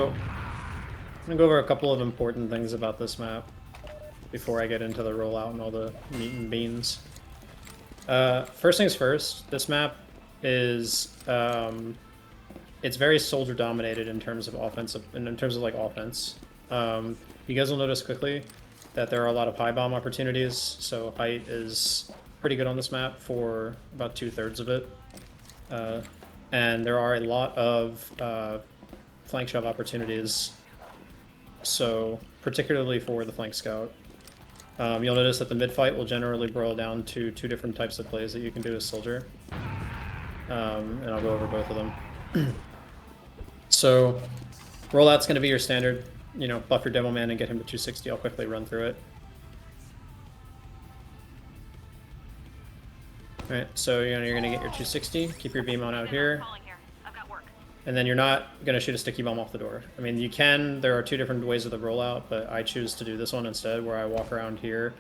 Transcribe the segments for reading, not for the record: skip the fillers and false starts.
I'm gonna go over a couple of important things about this map before I get into the rollout and all the meat and beans. First things first, this map is it's very soldier dominated in terms of offensive, in terms of like offense. You guys will notice quickly that there are a lot of high bomb opportunities, so height is pretty good on this map for about 2/3 of it. And there are a lot of flank shove opportunities, so particularly for the flank scout. You'll notice that the mid fight will generally boil down to two different types of plays that you can do as soldier. And I'll go over both of them. So, rollout's going to be your standard, you know, buff your demo man and get him to 260. I'll quickly run through it. Alright, so you're going to get your 260, keep your beam on out here. And then you're not going to shoot a sticky bomb off the door. I mean, you can, there are two different ways of the rollout, but I choose to do this one instead, where I walk around here,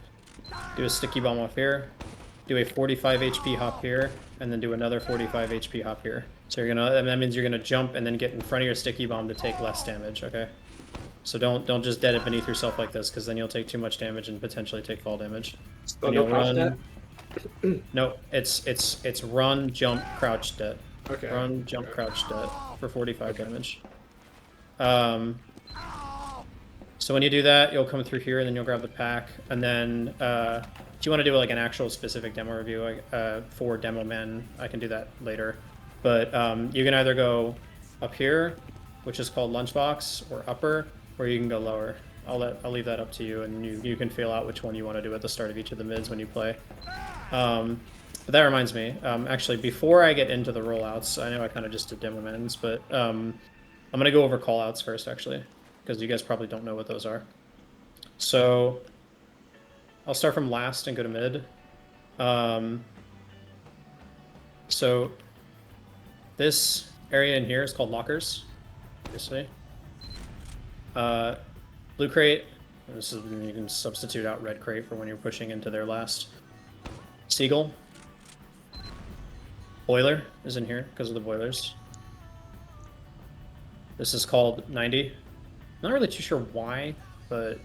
do a sticky bomb off here, do a 45 HP hop here, and then do another 45 HP hop here. So you're gonna, that means you're gonna jump and then get in front of your sticky bomb to take less damage, okay? So don't just dead it beneath yourself like this, because then you'll take too much damage and potentially take fall damage. Oh, no crouch dead? No, it's run, jump, crouch, dead. Okay. Run, jump, okay. crouch, dead for 45 damage. So when you do that, you'll come through here and then you'll grab the pack. And then if you want to do like an actual specific demo review for demo men, I can do that later. But you can either go up here, which is called lunchbox, or upper, or you can go lower. I'll leave that up to you, and you can feel out which one you want to do at the start of each of the mids when you play. But that reminds me, actually, before I get into the rollouts, I know I kind of just did demo men's, but I'm going to go over callouts first, actually, because you guys probably don't know what those are. So I'll start from last and go to mid. So this area in here is called lockers, obviously. Blue crate, this is, you can substitute out red crate for when you're pushing into their last. Seagull. Boiler is in here because of the boilers. This is called 90. Not really too sure why, but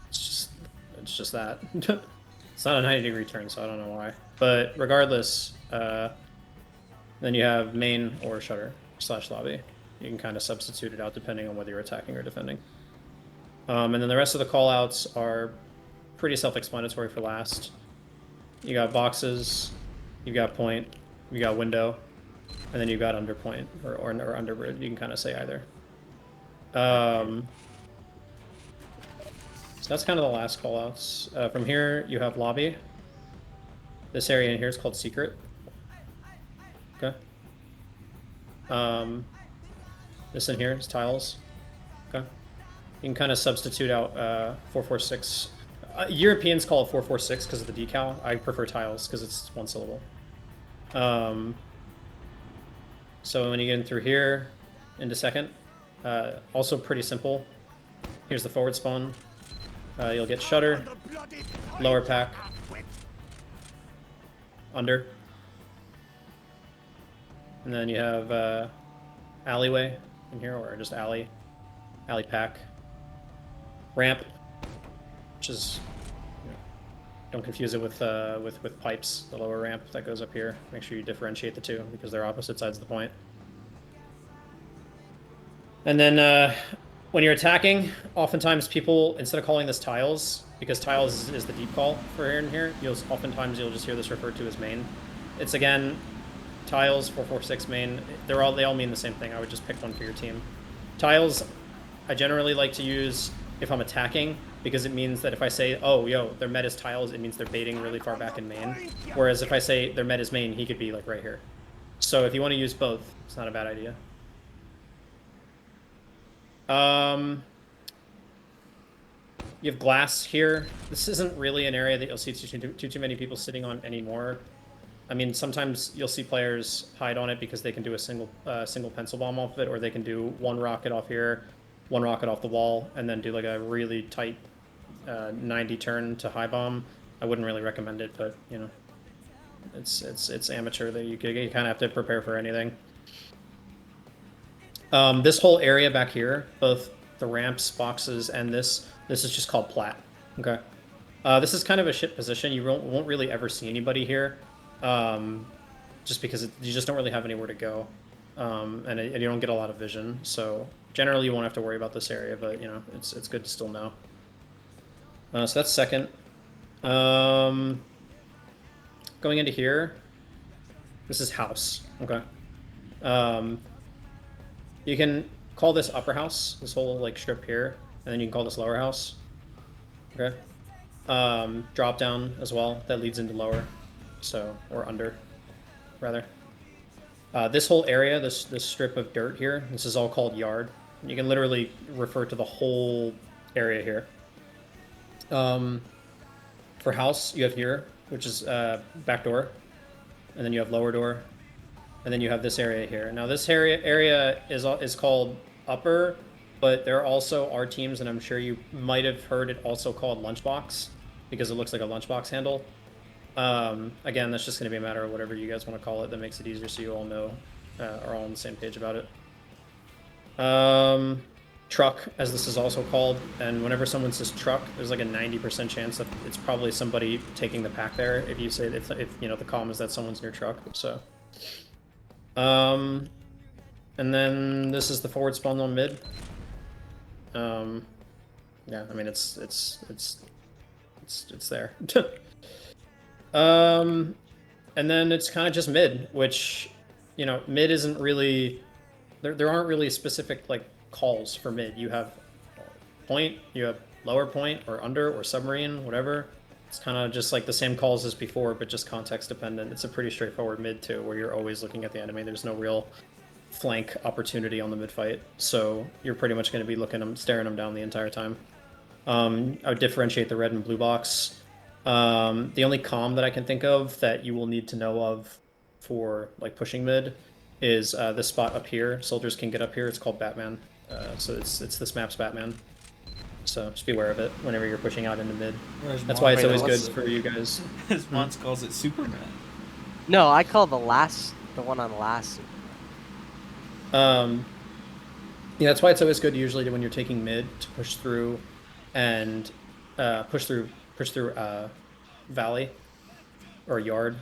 it's just that. It's not a 90-degree turn, so I don't know why. But regardless, then you have main or shutter / lobby. You can kind of substitute it out depending on whether you're attacking or defending. And then the rest of the callouts are pretty self-explanatory for last. You got boxes, you got point, you got window, and then you got under point or underbridge. You can kind of say either. So that's kind of the last callouts. From here, you have lobby. This area in here is called secret. Okay. This in here is tiles. Okay. You can kind of substitute out 446. Europeans call it 446 because of the decal. I prefer tiles because it's one syllable. So when you get in through here into second, also pretty simple. Here's the forward spawn. You'll get shutter, lower pack, under, and then you have alleyway in here, or just alley pack, ramp, which is, you know, don't confuse it with pipes, the lower ramp that goes up here. Make sure you differentiate the two because they're opposite sides of the point. And then when you're attacking, oftentimes people, instead of calling this tiles, because tiles is the deep call for here and here, oftentimes you'll just hear this referred to as main. It's again tiles, 446 main. They all mean the same thing. I would just pick one for your team. Tiles, I generally like to use if I'm attacking, because it means that if I say, oh, yo, their med is tiles, it means they're baiting really far back in main. Whereas if I say their med is main, he could be like right here. So if you want to use both, it's not a bad idea. You have glass here. This isn't really an area that you'll see too many people sitting on anymore. I mean, sometimes you'll see players hide on it because they can do a single pencil bomb off of it, or they can do one rocket off here, one rocket off the wall, and then do like a really tight 90 turn to high bomb. I wouldn't really recommend it, but you know, it's amateur. That you kind of have to prepare for anything. This whole area back here, both the ramps, boxes, and this is just called plat. Okay. This is kind of a shit position. You won't really ever see anybody here, just because you just don't really have anywhere to go, and you don't get a lot of vision. So generally, you won't have to worry about this area, but you know it's good to still know. So that's second. Going into here, this is house. Okay. You can call this upper house, this whole like strip here, and then you can call this lower house. Okay. Drop down as well, that leads into lower, so, or under, rather. This whole area, this strip of dirt here, this is all called yard. You can literally refer to the whole area here. For house, you have here, which is back door, and then you have lower door, and then you have this area here. Now this area is called upper, but there also are teams, and I'm sure you might have heard it also called lunchbox, because it looks like a lunchbox handle. Again, that's just going to be a matter of whatever you guys want to call it that makes it easier so you all know, are all on the same page about it. Truck, as this is also called, and whenever someone says truck, there's like a 90% chance that it's probably somebody taking the pack there. If you say if you know the comm is that someone's near truck, so. And then this is the forward spawn on mid. Yeah, I mean it's there. And then it's kind of just mid, which, you know, mid isn't really, there aren't really specific like calls for mid. You have point, you have lower point or under or submarine, whatever. It's kind of just like the same calls as before, but just context dependent. It's a pretty straightforward mid too, where you're always looking at the enemy. There's no real flank opportunity on the mid fight, so you're pretty much going to be staring them down the entire time. I would differentiate the red and blue box. The only comm that I can think of that you will need to know of for like pushing mid is this spot up here. Soldiers can get up here. It's called Batman. So it's this map's Batman. So just be aware of it whenever you're pushing out into mid. That's why it's always good for you guys. As Mons calls it Superman. No, I call the one on last. Yeah, that's why it's always good usually when you're taking mid to push through and push through valley or yard.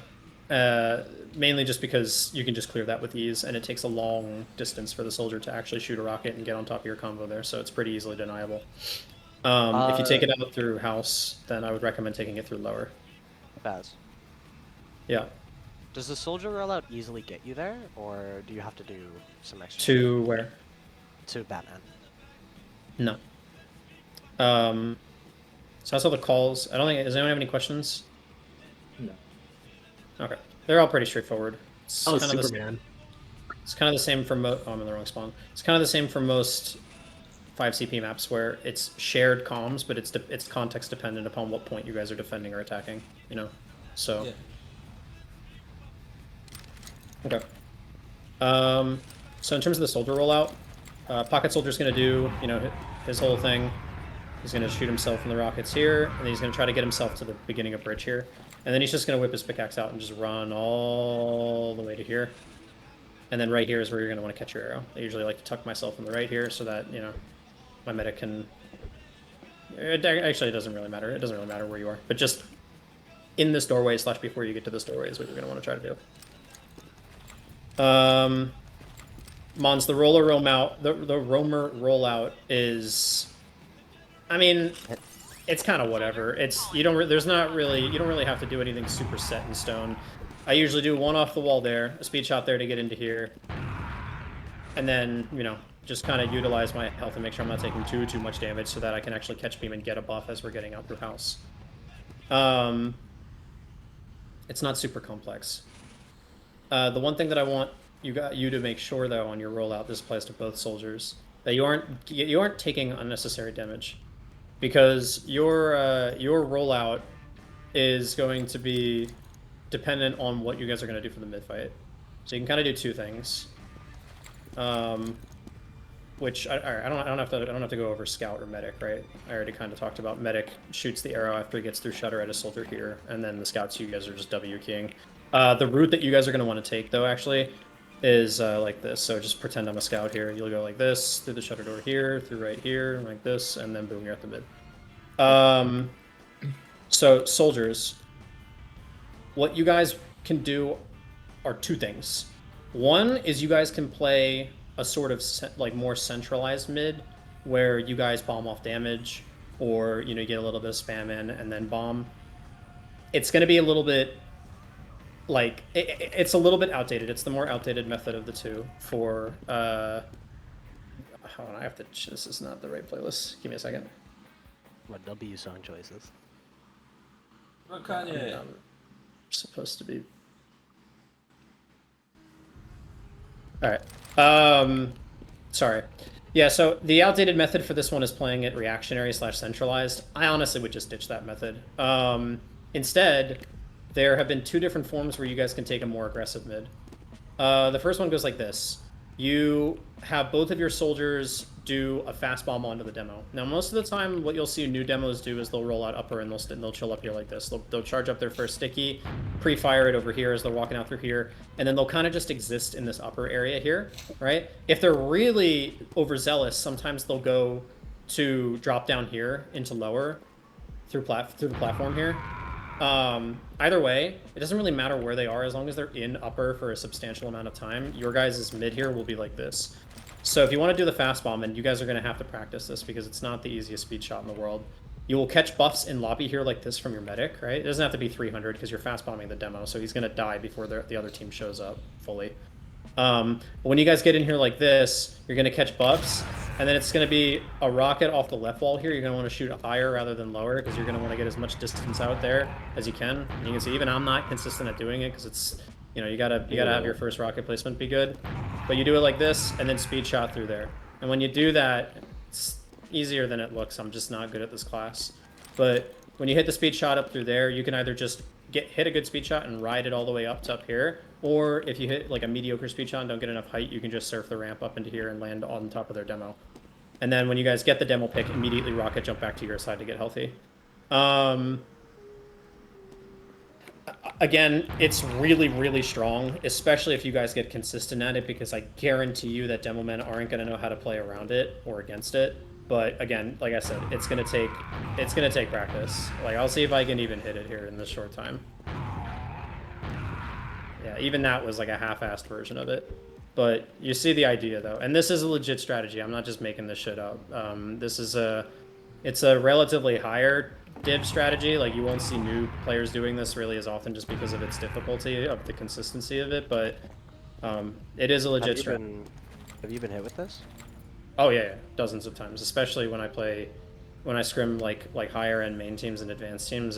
Mainly just because you can just clear that with ease, and it takes a long distance for the soldier to actually shoot a rocket and get on top of your combo there, so it's pretty easily deniable. If you take it out through house, then I would recommend taking it through lower. Baz. Yeah. Does the soldier rollout easily get you there, or do you have to do some extra? To where? To Batman. No. So that's all the calls. I don't think. Does anyone have any questions? No. Okay. They're all pretty straightforward. It's Oh, kind of Superman. It's kind of the same for most. Oh, I'm in the wrong spawn. It's kind of the same for most 5CP maps where it's shared comms, but it's context dependent upon what point you guys are defending or attacking. You know, so. Yeah. Okay. So in terms of the soldier rollout, Pocket Soldier's gonna do, you know, his whole thing. He's gonna shoot himself in the rockets here, and then he's gonna try to get himself to the beginning of bridge here. And then he's just gonna whip his pickaxe out and just run all the way to here. And then right here is where you're gonna want to catch your arrow. I usually like to tuck myself in the right here so that, you know, my medic can... Actually, it doesn't really matter. It doesn't really matter where you are. But just in this doorway / before you get to this doorway is what you're gonna want to try to do. Mons, the roller rollout, the roamer rollout is, I mean, it's kind of whatever. It's you don't really have to do anything super set in stone. I usually do one off the wall there, a speed shot there to get into here, and then you know just kind of utilize my health and make sure I'm not taking too much damage so that I can actually catch beam and get a buff as we're getting out through house. It's not super complex. The one thing that I want you to make sure though on your rollout, this applies to both soldiers, that you aren't taking unnecessary damage, because your rollout is going to be dependent on what you guys are going to do for the mid fight. So you can kind of do two things. Which I don't have to go over scout or medic, right? I already kind of talked about medic shoots the arrow after he gets through shutter at a soldier here, and then the scouts you guys are just W keying. The route that you guys are going to want to take though actually is like this. So just pretend I'm a scout here. You'll go like this, through the shutter door here, through right here, like this, and then boom, you're at the mid. So soldiers, what you guys can do are two things. One is you guys can play a sort of like more centralized mid, where you guys bomb off damage, or you get a little bit of spam in and then bomb. It's going to be a little bit like it's a little bit outdated. It's the more outdated method of the two. For hold on, I have to. This is not the right playlist. Give me a second. What W song choices? Kanye. Supposed to be. All right. Sorry. Yeah, so the outdated method for this one is playing it reactionary / centralized. I honestly would just ditch that method. Instead, there have been two different forms where you guys can take a more aggressive mid. The first one goes like this. You have both of your soldiers do a fast bomb onto the demo. Now, most of the time, what you'll see new demos do is they'll roll out upper and they'll chill up here like this. They'll charge up their first sticky, pre-fire it over here as they're walking out through here, and then they'll kind of just exist in this upper area here, right? If they're really overzealous, sometimes they'll go to drop down here into lower through the platform here. Either way, it doesn't really matter where they are as long as they're in upper for a substantial amount of time. Your guys' mid here will be like this. So if you want to do the fast bomb, and you guys are going to have to practice this because it's not the easiest speed shot in the world, you will catch buffs in lobby here like this from your medic, right? It doesn't have to be 300 because you're fast bombing the demo, so he's going to die before the other team shows up fully. When you guys get in here like this, you're going to catch buffs, and then it's going to be a rocket off the left wall here. You're going to want to shoot higher rather than lower because you're going to want to get as much distance out there as you can. And you can see even I'm not consistent at doing it because it's, you gotta have your first rocket placement be good. But you do it like this and then speed shot through there. And when you do that, it's easier than it looks. I'm just not good at this class. But when you hit the speed shot up through there, you can either just hit a good speed shot and ride it all the way up to up here, or if you hit like a mediocre speed shot and don't get enough height, you can just surf the ramp up into here and land on top of their demo. And then when you guys get the demo pick, immediately rocket jump back to your side to get healthy. Again, it's really, really strong, especially if you guys get consistent at it, because I guarantee you that demo men aren't going to know how to play around it or against it. But again, like I said, it's gonna take practice. Like, I'll see if I can even hit it here in this short time. Yeah, even that was like a half-assed version of it. But you see the idea though, and this is a legit strategy. I'm not just making this shit up. It's a relatively higher div strategy. Like, you won't see new players doing this really as often just because of its difficulty, of the consistency of it. But it is a legit strategy. Have you been hit with this? Oh yeah, dozens of times, especially when I scrim like higher end main teams and advanced teams.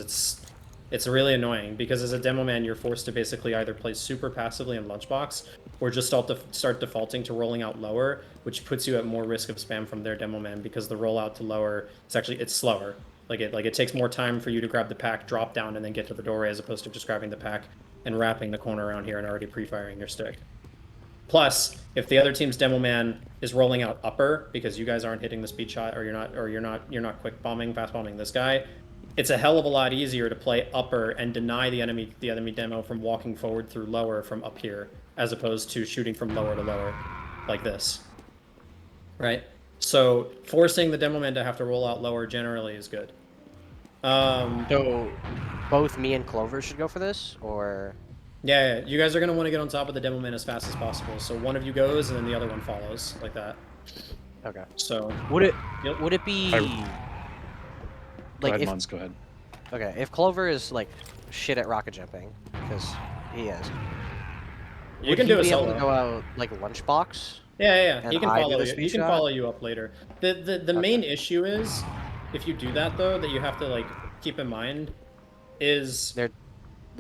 It's really annoying because as a demo man, you're forced to basically either play super passively in lunchbox or just start defaulting to rolling out lower, which puts you at more risk of spam from their demo man because the rollout to lower it's slower. Like it takes more time for you to grab the pack, drop down, and then get to the doorway as opposed to just grabbing the pack and wrapping the corner around here and already pre-firing your stick. Plus, if the other team's demo man is rolling out upper because you guys aren't hitting the speed shot, or you're not quick bombing, fast bombing this guy, it's a hell of a lot easier to play upper and deny the enemy demo from walking forward through lower from up here, as opposed to shooting from lower to lower, like this. Right? So forcing the demo man to have to roll out lower generally is good. So both me and Clover should go for this, or? Yeah, you guys are going to want to get on top of the demo man as fast as possible. So one of you goes, and then the other one follows, like that. Okay. So would it be Go ahead, Mons, go ahead. Okay, if Clover is like shit at rocket jumping, because he is, you can do a solo. Able to go out like lunchbox? Yeah. He can follow you. He can shot? follow you up later. The main issue is, if you do that though, that you have to like keep in mind, is their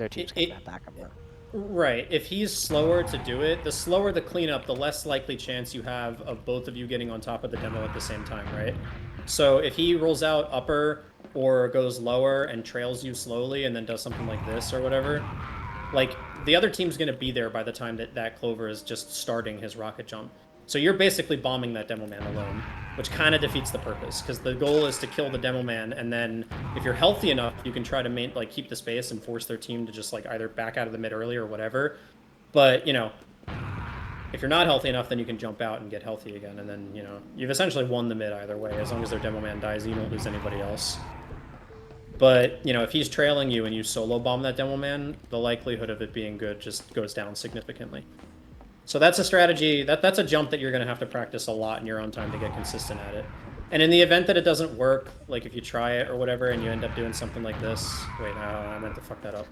team's getting that backup now. Right. If he's slower to do it, the slower the cleanup, the less likely chance you have of both of you getting on top of the demo at the same time, right? So if he rolls out upper or goes lower and trails you slowly and then does something like this or whatever, like, the other team's going to be there by the time that Clover is just starting his rocket jump. So you're basically bombing that demo man alone, which kind of defeats the purpose, because the goal is to kill the demo man, and then if you're healthy enough, you can try to keep the space and force their team to just like either back out of the mid early or whatever. But If you're not healthy enough, then you can jump out and get healthy again, and then, you know, you've essentially won the mid either way. As long as their demo man dies, you don't lose anybody else. But, you know, if he's trailing you and you solo bomb that demo man, the likelihood of it being good just goes down significantly. So that's a strategy, that's a jump that you're going to have to practice a lot in your own time to get consistent at it. And in the event that it doesn't work, like if you try it or whatever and you end up doing something like this... Wait, no, I meant to fuck that up.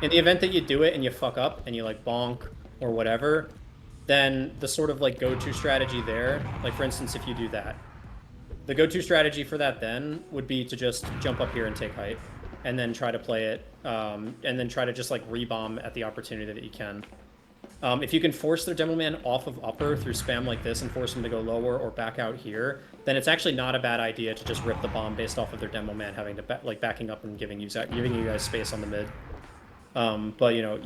In the event that you do it and you fuck up and you like bonk or whatever, then the sort of like go-to strategy there, like for instance, if you do that, the go-to strategy for that then would be to just jump up here and take height and then try to play it, and then try to just like rebomb at the opportunity that you can. If you can force their demo man off of upper through spam like this and force them to go lower or back out here, then it's actually not a bad idea to just rip the bomb based off of their demo man having to backing up and giving you guys space on the mid. But you know,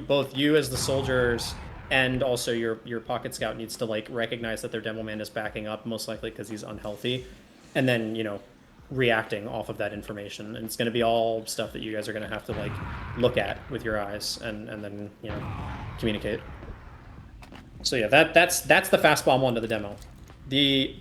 both you as the soldiers and also your pocket scout needs to like recognize that their demo man is backing up, most likely because he's unhealthy, and then, you know, reacting off of that information. And it's going to be all stuff that you guys are going to have to like look at with your eyes and then, you know, communicate. So yeah, that's the fast bomb onto the demo. The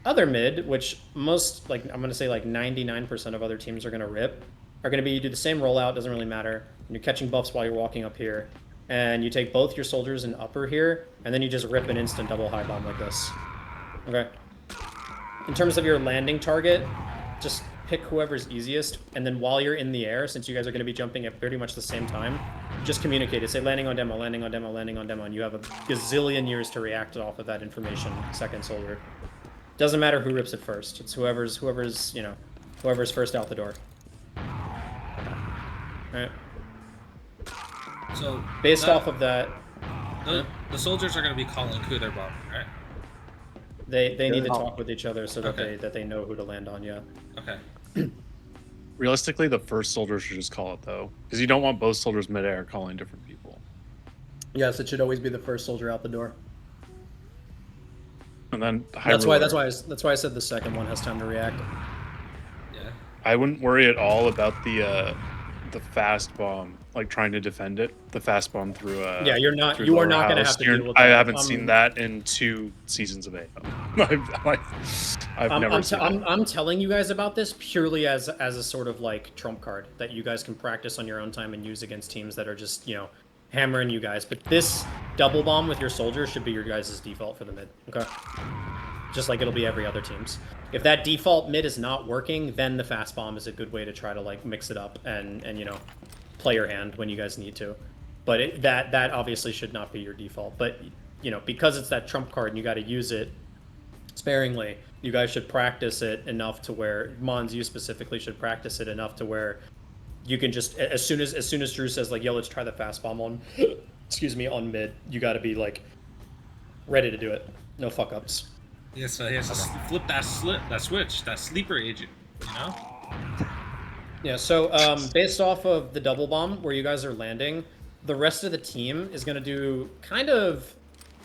other mid, which most, like, I'm going to say like 99% of other teams are going to rip, are going to be, you do the same rollout, doesn't really matter. You're catching buffs while you're walking up here, and you take both your soldiers in upper here, and then you just rip an instant double high bomb like this. Okay. In terms of your landing target, just pick whoever's easiest, and then while you're in the air, since you guys are going to be jumping at pretty much the same time, just communicate it. Say landing on demo, landing on demo, landing on demo, and you have a gazillion years to react off of that information, second soldier. Doesn't matter who rips it first. It's whoever's you know, whoever's first out the door. Alright. So based off of that, the soldiers are going to be calling who they're bombing, right? They need to talk with each other so that they know who to land on. Yeah. Okay. Realistically, the first soldier should just call it though, because you don't want both soldiers midair calling different people. Yes, it should always be the first soldier out the door. And then that's why I said the second one has time to react. Yeah. I wouldn't worry at all about the fast bomb, like trying to defend it. The fast bomb through yeah, you are not going to have to deal with that. I haven't seen that in 2 seasons of AO. I've never seen it. I'm telling you guys about this purely as a sort of like trump card that you guys can practice on your own time and use against teams that are just, you know, hammering you guys. But this double bomb with your soldier should be your guys' default for the mid. Okay. Just like it'll be every other team's. If that default mid is not working, then the fast bomb is a good way to try to like mix it up and you know, play your hand when you guys need to. But that obviously should not be your default. But you know, because it's that trump card and you got to use it sparingly, you guys should practice it enough to where Mons, you specifically should practice it enough to where you can just as soon as Drew says like, yo, let's try the fast bomb on excuse me, on mid, you got to be like ready to do it. No fuck ups. Yes, he has to flip that switch, that sleeper agent, you know? Yeah, so based off of the double bomb where you guys are landing, the rest of the team is going to do kind of...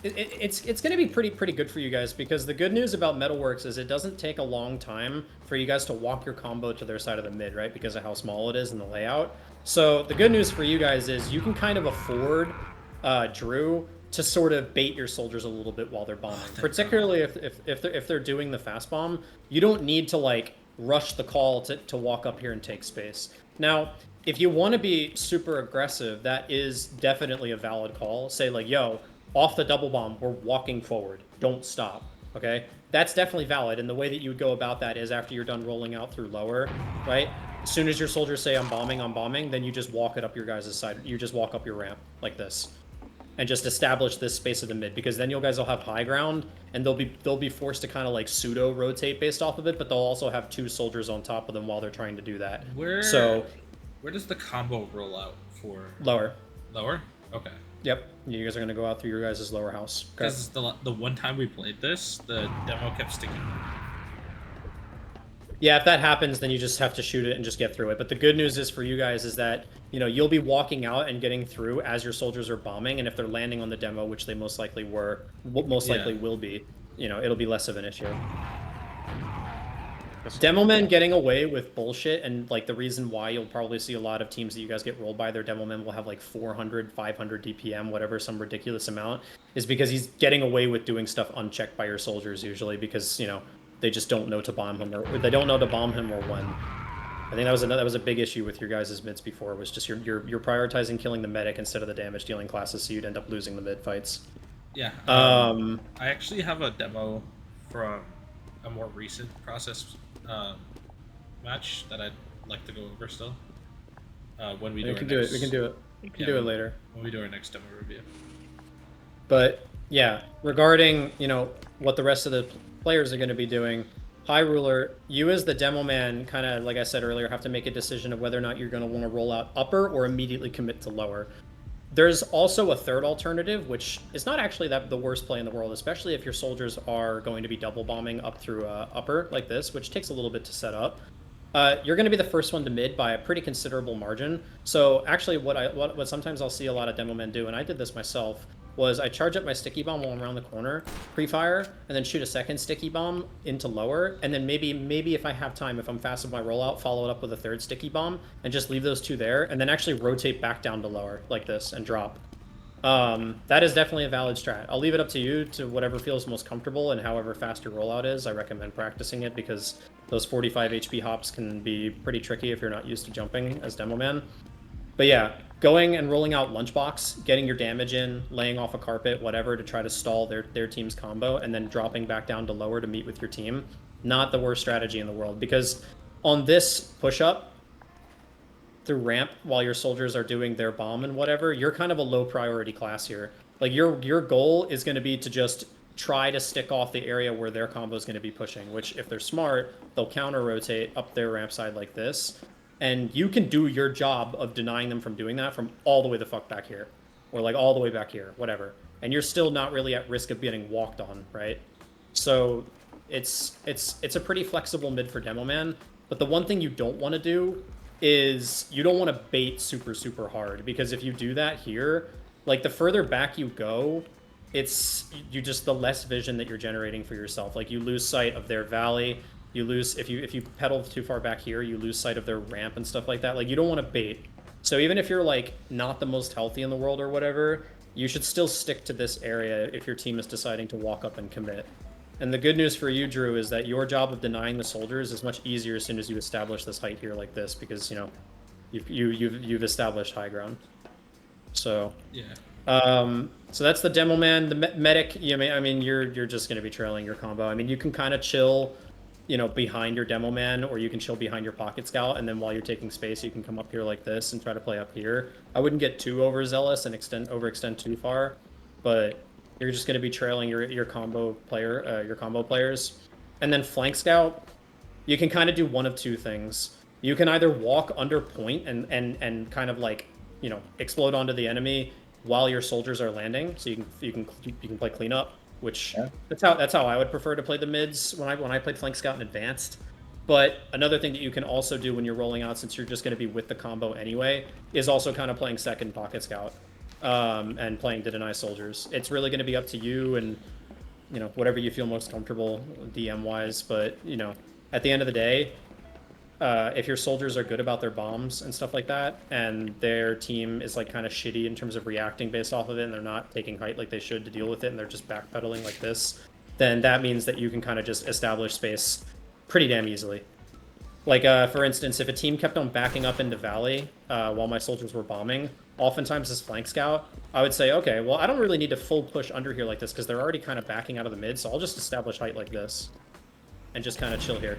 It's going to be pretty good for you guys, because the good news about metalworks is it doesn't take a long time for you guys to walk your combo to their side of the mid, right? Because of how small it is in the layout. So the good news for you guys is you can kind of afford Drew to sort of bait your soldiers a little bit while they're bombing. Particularly if they're doing the fast bomb, you don't need to like rush the call to walk up here and take space. Now, if you want to be super aggressive, that is definitely a valid call. Say like, yo, off the double bomb, we're walking forward. Don't stop, okay? That's definitely valid, and the way that you would go about that is after you're done rolling out through lower, right? As soon as your soldiers say, I'm bombing, then you just walk it up your guys' side. You just walk up your ramp like this. And just establish this space of the mid, because then you guys will have high ground, and they'll be forced to kind of like pseudo rotate based off of it, but they'll also have 2 soldiers on top of them while they're trying to do that. Where does the combo roll out for? Lower. Lower? Okay. Yep. You guys are gonna go out through your guys' lower house. Because the one time we played this, the demo kept sticking. Yeah, if that happens, then you just have to shoot it and just get through it. But the good news is for you guys is that, you know, you'll be walking out and getting through as your soldiers are bombing, and if they're landing on the demo, which they most likely will be, you know, it'll be less of an issue. Demo men getting away with bullshit, and like the reason why you'll probably see a lot of teams that you guys get rolled by, their demo men will have like 400, 500 DPM, whatever, some ridiculous amount, is because he's getting away with doing stuff unchecked by your soldiers usually because, you know, they just don't know to bomb him or they don't know to bomb him or when. I think that was a big issue with your guys' mids before, was just you're prioritizing killing the medic instead of the damage dealing classes, so you'd end up losing the mid fights. Yeah. I actually have a demo from a more recent process match that I'd like to go over still. When we do We can do it. We can do it. We can do it later. When we do our next demo review. But yeah, regarding, you know, what the rest of the players are going to be doing, High Ruler, you as the demo man, kind of like I said earlier, have to make a decision of whether or not you're going to want to roll out upper or immediately commit to lower. There's also a third alternative, which is not actually the worst play in the world, especially if your soldiers are going to be double bombing up through upper like this, which takes a little bit to set up. You're going to be the first one to mid by a pretty considerable margin. So actually what sometimes I'll see a lot of demo men do, and I did this myself, was I charge up my sticky bomb while I'm around the corner, pre-fire, and then shoot a second sticky bomb into lower, and then maybe if I have time, if I'm fast with my rollout, follow it up with a third sticky bomb, and just leave those two there, and then actually rotate back down to lower, like this, and drop. That is definitely a valid strat. I'll leave it up to you to whatever feels most comfortable, and however fast your rollout is. I recommend practicing it, because those 45 HP hops can be pretty tricky if you're not used to jumping as demo man. But yeah, going and rolling out lunchbox, getting your damage in, laying off a carpet, whatever, to try to stall their team's combo, and then dropping back down to lower to meet with your team, not the worst strategy in the world. Because on this push-up through ramp while your soldiers are doing their bomb and whatever, you're kind of a low priority class here. Like your goal is going to be to just try to stick off the area where their combo is going to be pushing, which if they're smart, they'll counter rotate up their ramp side like this. And you can do your job of denying them from doing that from all the way the fuck back here. Or like all the way back here, whatever. And you're still not really at risk of getting walked on, right? So it's a pretty flexible mid for demo man. But the one thing you don't want to do is you don't want to bait super hard, because if you do that here, like the further back you go, it's the less vision that you're generating for yourself. Like you lose sight of their valley. You lose, if you pedal too far back here, you lose sight of their ramp and stuff like that. Like, you don't want to bait. So even if you're, like, not the most healthy in the world or whatever, you should still stick to this area if your team is deciding to walk up and commit. And the good news for you, Drew, is that your job of denying the soldiers is much easier as soon as you establish this height here like this, because, you know, you've established high ground. So... yeah. So that's the demo man. The medic, I mean, you're just going to be trailing your combo. I mean, you can kind of chill, you know, behind your demo man, or you can chill behind your pocket scout, and then while you're taking space, you can come up here like this and try to play up here. I wouldn't get too overzealous and overextend too far, but you're just going to be trailing your combo players. And then flank scout, you can kind of do one of two things. You can either walk under point and kind of like, you know, explode onto the enemy while your soldiers are landing, so you can play cleanup, which that's how I would prefer to play the mids when I played flank scout in advanced. But another thing that you can also do when you're rolling out, since you're just going to be with the combo anyway, is also kind of playing second pocket scout and playing to deny soldiers. It's really going to be up to you and, you know, whatever you feel most comfortable DM wise. But, you know, at the end of the day, if your soldiers are good about their bombs and stuff like that, and their team is like kind of shitty in terms of reacting based off of it, and they're not taking height like they should to deal with it, and they're just backpedaling like this, then that means that you can kind of just establish space pretty damn easily. Like, for instance, if a team kept on backing up into Valley while my soldiers were bombing, oftentimes as flank scout, I would say, okay, well, I don't really need to full push under here like this because they're already kind of backing out of the mid, so I'll just establish height like this and just kind of chill here.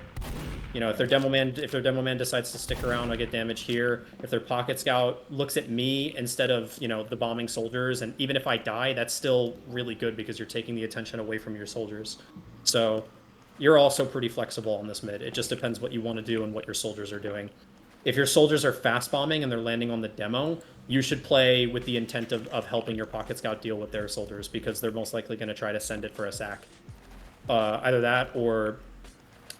You know, if their demo man decides to stick around, I get damage here. If their pocket scout looks at me instead of, you know, the bombing soldiers, and even if I die, that's still really good because you're taking the attention away from your soldiers. So you're also pretty flexible on this mid. It just depends what you want to do and what your soldiers are doing. If your soldiers are fast bombing and they're landing on the demo, you should play with the intent of helping your pocket scout deal with their soldiers, because they're most likely going to try to send it for a sack. Either that, or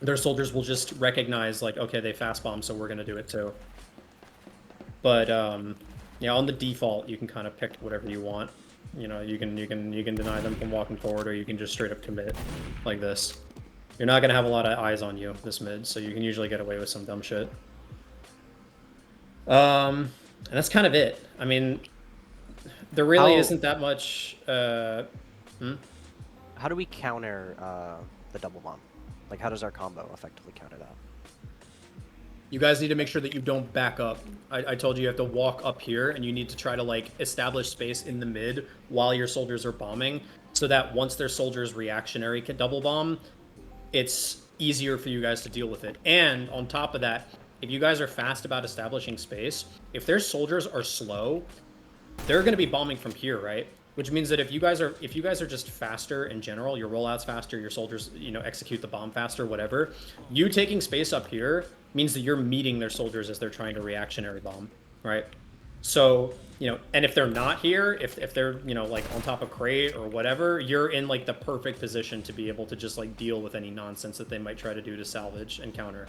their soldiers will just recognize, like, okay, they fast bomb, so we're going to do it too. But yeah, on the default, you can kind of pick whatever you want. You know, you can deny them from walking forward, or you can just straight up commit like this. You're not gonna have a lot of eyes on you this mid, so you can usually get away with some dumb shit. And that's kind of it. I mean, there really isn't that much. How do we counter the double bomb? Like, how does our combo effectively counter that? You guys need to make sure that you don't back up. I told you have to walk up here, and you need to try to like establish space in the mid while your soldiers are bombing, so that once their soldiers reactionary can double bomb, it's easier for you guys to deal with it. And on top of that, if you guys are fast about establishing space, if their soldiers are slow, they're going to be bombing from here, right? Which means that if you guys are just faster in general, your rollout's faster, your soldiers, execute the bomb faster, whatever, you taking space up here means that you're meeting their soldiers as they're trying to reactionary bomb, right? So, and if they're not here, if they're, like on top of crate or whatever, you're in like the perfect position to be able to just like deal with any nonsense that they might try to do to salvage and counter.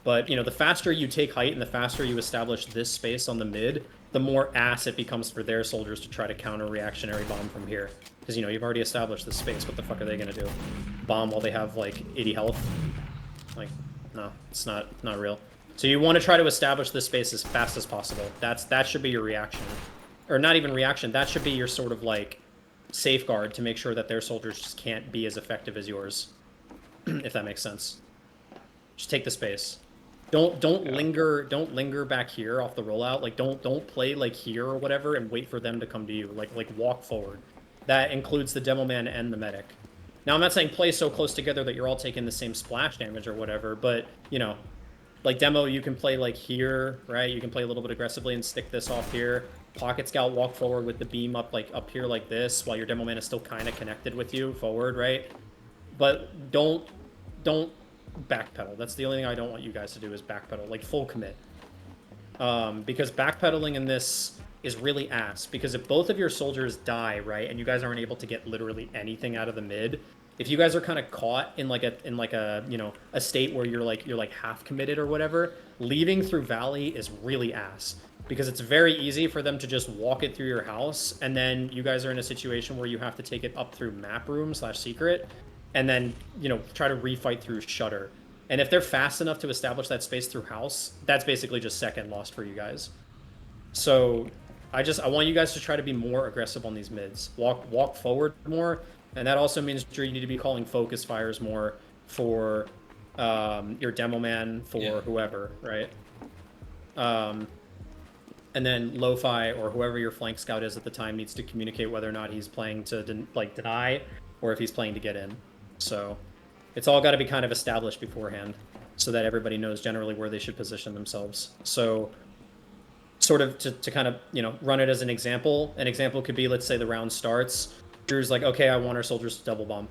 But, the faster you take height and the faster you establish this space on the mid, the more ass it becomes for their soldiers to try to counter reactionary bomb from here. Because, you've already established this space. What the fuck are they going to do? Bomb while they have, like, 80 health? Like, no, it's not real. So you want to try to establish this space as fast as possible. That should be your reaction. Or not even reaction. That should be your sort of, like, safeguard to make sure that their soldiers just can't be as effective as yours. If that makes sense. Just take the space. Don't linger back here off the rollout. Like don't play like here or whatever and wait for them to come to you. Like walk forward. That includes the demo man and the medic. Now I'm not saying play so close together that you're all taking the same splash damage or whatever, but like demo, you can play like here, right? You can play a little bit aggressively and stick this off here. Pocket scout walk forward with the beam up here like this while your demo man is still kind of connected with you forward, right? But don't backpedal. That's the only thing I don't want you guys to do is backpedal, like full commit. Because backpedaling in this is really ass. Because if both of your soldiers die, right, and you guys aren't able to get literally anything out of the mid, if you guys are kind of caught in a state where you're like half committed or whatever, leaving through Valley is really ass. Because it's very easy for them to just walk it through your house, and then you guys are in a situation where you have to take it up through map room / secret, and then, try to refight through Shutter. And if they're fast enough to establish that space through house, that's basically just second lost for you guys. So I want you guys to try to be more aggressive on these mids. Walk forward more, and that also means you need to be calling focus fires more for your demo man, for whoever, right? And then Lo-Fi or whoever your flank scout is at the time needs to communicate whether or not he's playing to deny or if he's playing to get in. So it's all got to be kind of established beforehand so that everybody knows generally where they should position themselves. So sort of to kind of, run it as an example could be, let's say the round starts. Drew's like, okay, I want our soldiers to double bomb.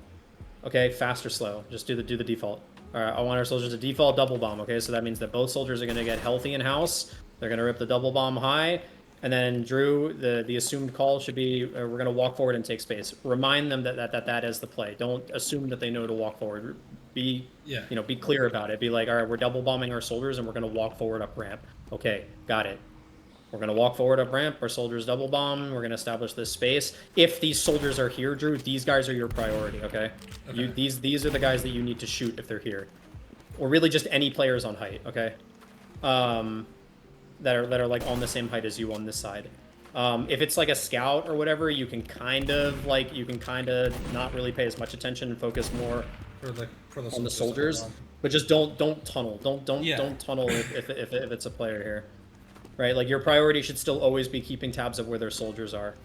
Okay, fast or slow? Just do the default. All right, I want our soldiers to default double bomb. Okay, so that means that both soldiers are going to get healthy in house. They're going to rip the double bomb high. And then Drew, the assumed call should be, we're going to walk forward and take space. Remind them that is the play. Don't assume that they know to walk forward. Be clear about it. Be like, all right, we're double bombing our soldiers and we're going to walk forward up ramp. Okay, got it. We're going to walk forward up ramp. Our soldiers double bomb. We're going to establish this space. If these soldiers are here, Drew, these guys are your priority, okay? These are the guys that you need to shoot if they're here. Or really just any players on height, okay? That are like on the same height as you on this side. If it's like a scout or whatever, you can kind of not really pay as much attention and focus more on the soldiers. But just don't tunnel. Don't tunnel if it's a player here, right? Like your priority should still always be keeping tabs of where their soldiers are.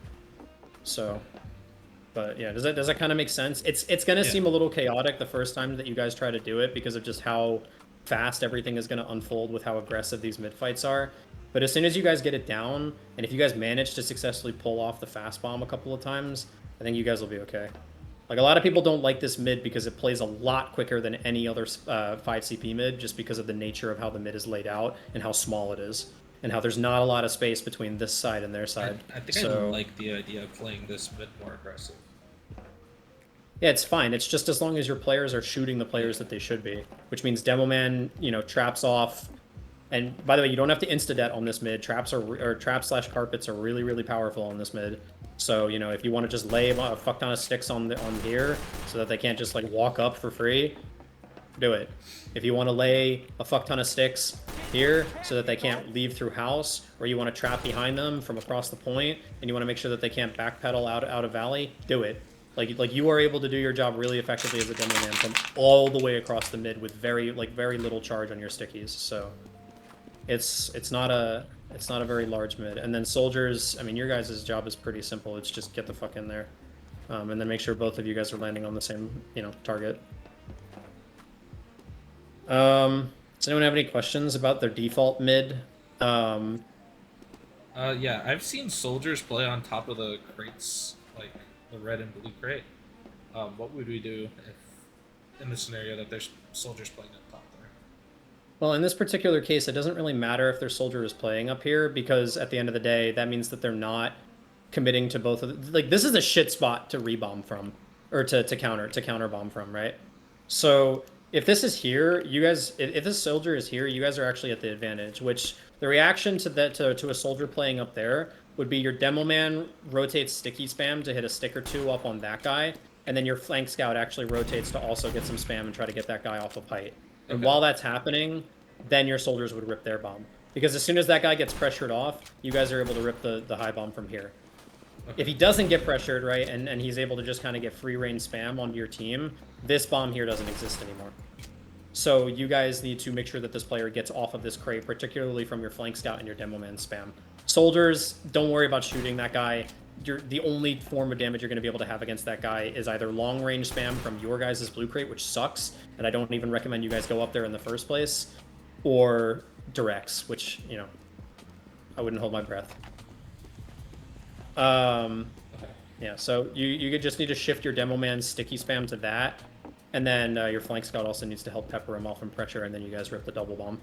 So, but yeah, does that kind of make sense? It's gonna seem a little chaotic the first time that you guys try to do it because of just how fast everything is going to unfold with how aggressive these mid fights are. But as soon as you guys get it down, and if you guys manage to successfully pull off the fast bomb a couple of times, I think you guys will be okay. Like a lot of people don't like this mid because it plays a lot quicker than any other 5 CP mid just because of the nature of how the mid is laid out and how small it is. And how there's not a lot of space between this side and their side. I think I like the idea of playing this mid more aggressive. Yeah, it's fine. It's just as long as your players are shooting the players that they should be, which means Demo Man, traps off. And by the way, you don't have to insta-det on this mid. Traps / carpets are really, really powerful on this mid. So, if you want to just lay a fuck ton of sticks on here so that they can't just like walk up for free, do it. If you want to lay a fuck ton of sticks here so that they can't leave through house, or you want to trap behind them from across the point, and you want to make sure that they can't backpedal out of valley, do it. Like you are able to do your job really effectively as a demo man from all the way across the mid with very little charge on your stickies. So it's not a very large mid. And then soldiers, I mean, your guys' job is pretty simple. It's just get the fuck in there, and then make sure both of you guys are landing on the same target. Does anyone have any questions about their default mid? Yeah, I've seen soldiers play on top of the crates, like the red and blue crate. What would we do if, in the scenario that there's soldiers playing up top there? Well, in this particular case, it doesn't really matter if their soldier is playing up here, because at the end of the day, that means that they're not committing to both of the, like, this is a shit spot to rebomb from, or to counter bomb from, right? So if this is here, you guys, if this soldier is here, you guys are actually at the advantage, which the reaction to that, to a soldier playing up there would be your demo man rotates sticky spam to hit a stick or two up on that guy, and then your flank scout actually rotates to also get some spam and try to get that guy off of height. And while that's happening, then your soldiers would rip their bomb. Because as soon as that guy gets pressured off, you guys are able to rip the high bomb from here. If he doesn't get pressured, right, and he's able to just kind of get free reign spam onto your team, this bomb here doesn't exist anymore. So you guys need to make sure that this player gets off of this crate, particularly from your flank scout and your demo man spam. Soldiers, don't worry about shooting that guy. The only form of damage you're going to be able to have against that guy is either long range spam from your guys' blue crate, which sucks, and I don't even recommend you guys go up there in the first place, or directs, which, I wouldn't hold my breath. Yeah, so you just need to shift your demo man's sticky spam to that, and then your flank scout also needs to help pepper him off from pressure, and then you guys rip the double bomb.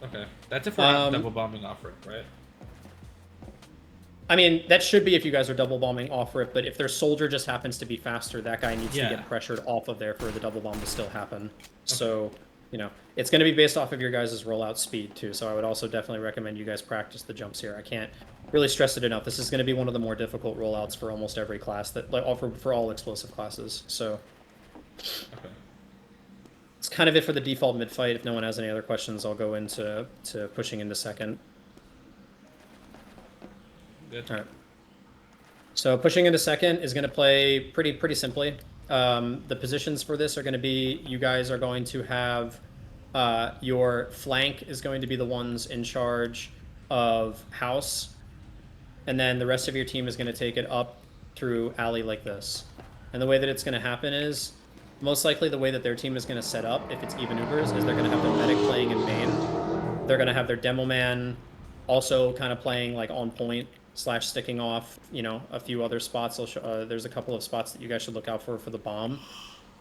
Okay, that's if we're not double bombing off rip, right? I mean, that should be if you guys are double bombing off rip, but if their soldier just happens to be faster, that guy needs to get pressured off of there for the double bomb to still happen. Okay. So, it's going to be based off of your guys' rollout speed too, so I would also definitely recommend you guys practice the jumps here. I can't really stress it enough. This is going to be one of the more difficult rollouts for almost every class, that for all explosive classes, so... Okay. It's kind of it for the default mid-fight. If no one has any other questions, I'll go into pushing into second. Good. All right. So pushing into second is going to play pretty simply. The positions for this are going to be, you guys are going to have your flank is going to be the ones in charge of house, and then the rest of your team is going to take it up through alley like this. And the way that it's going to happen is, most likely the way that their team is going to set up, if it's even Ubers, is they're going to have their medic playing in main. They're going to have their demo man also kind of playing like on point / sticking off, a few other spots. There's a couple of spots that you guys should look out for the bomb.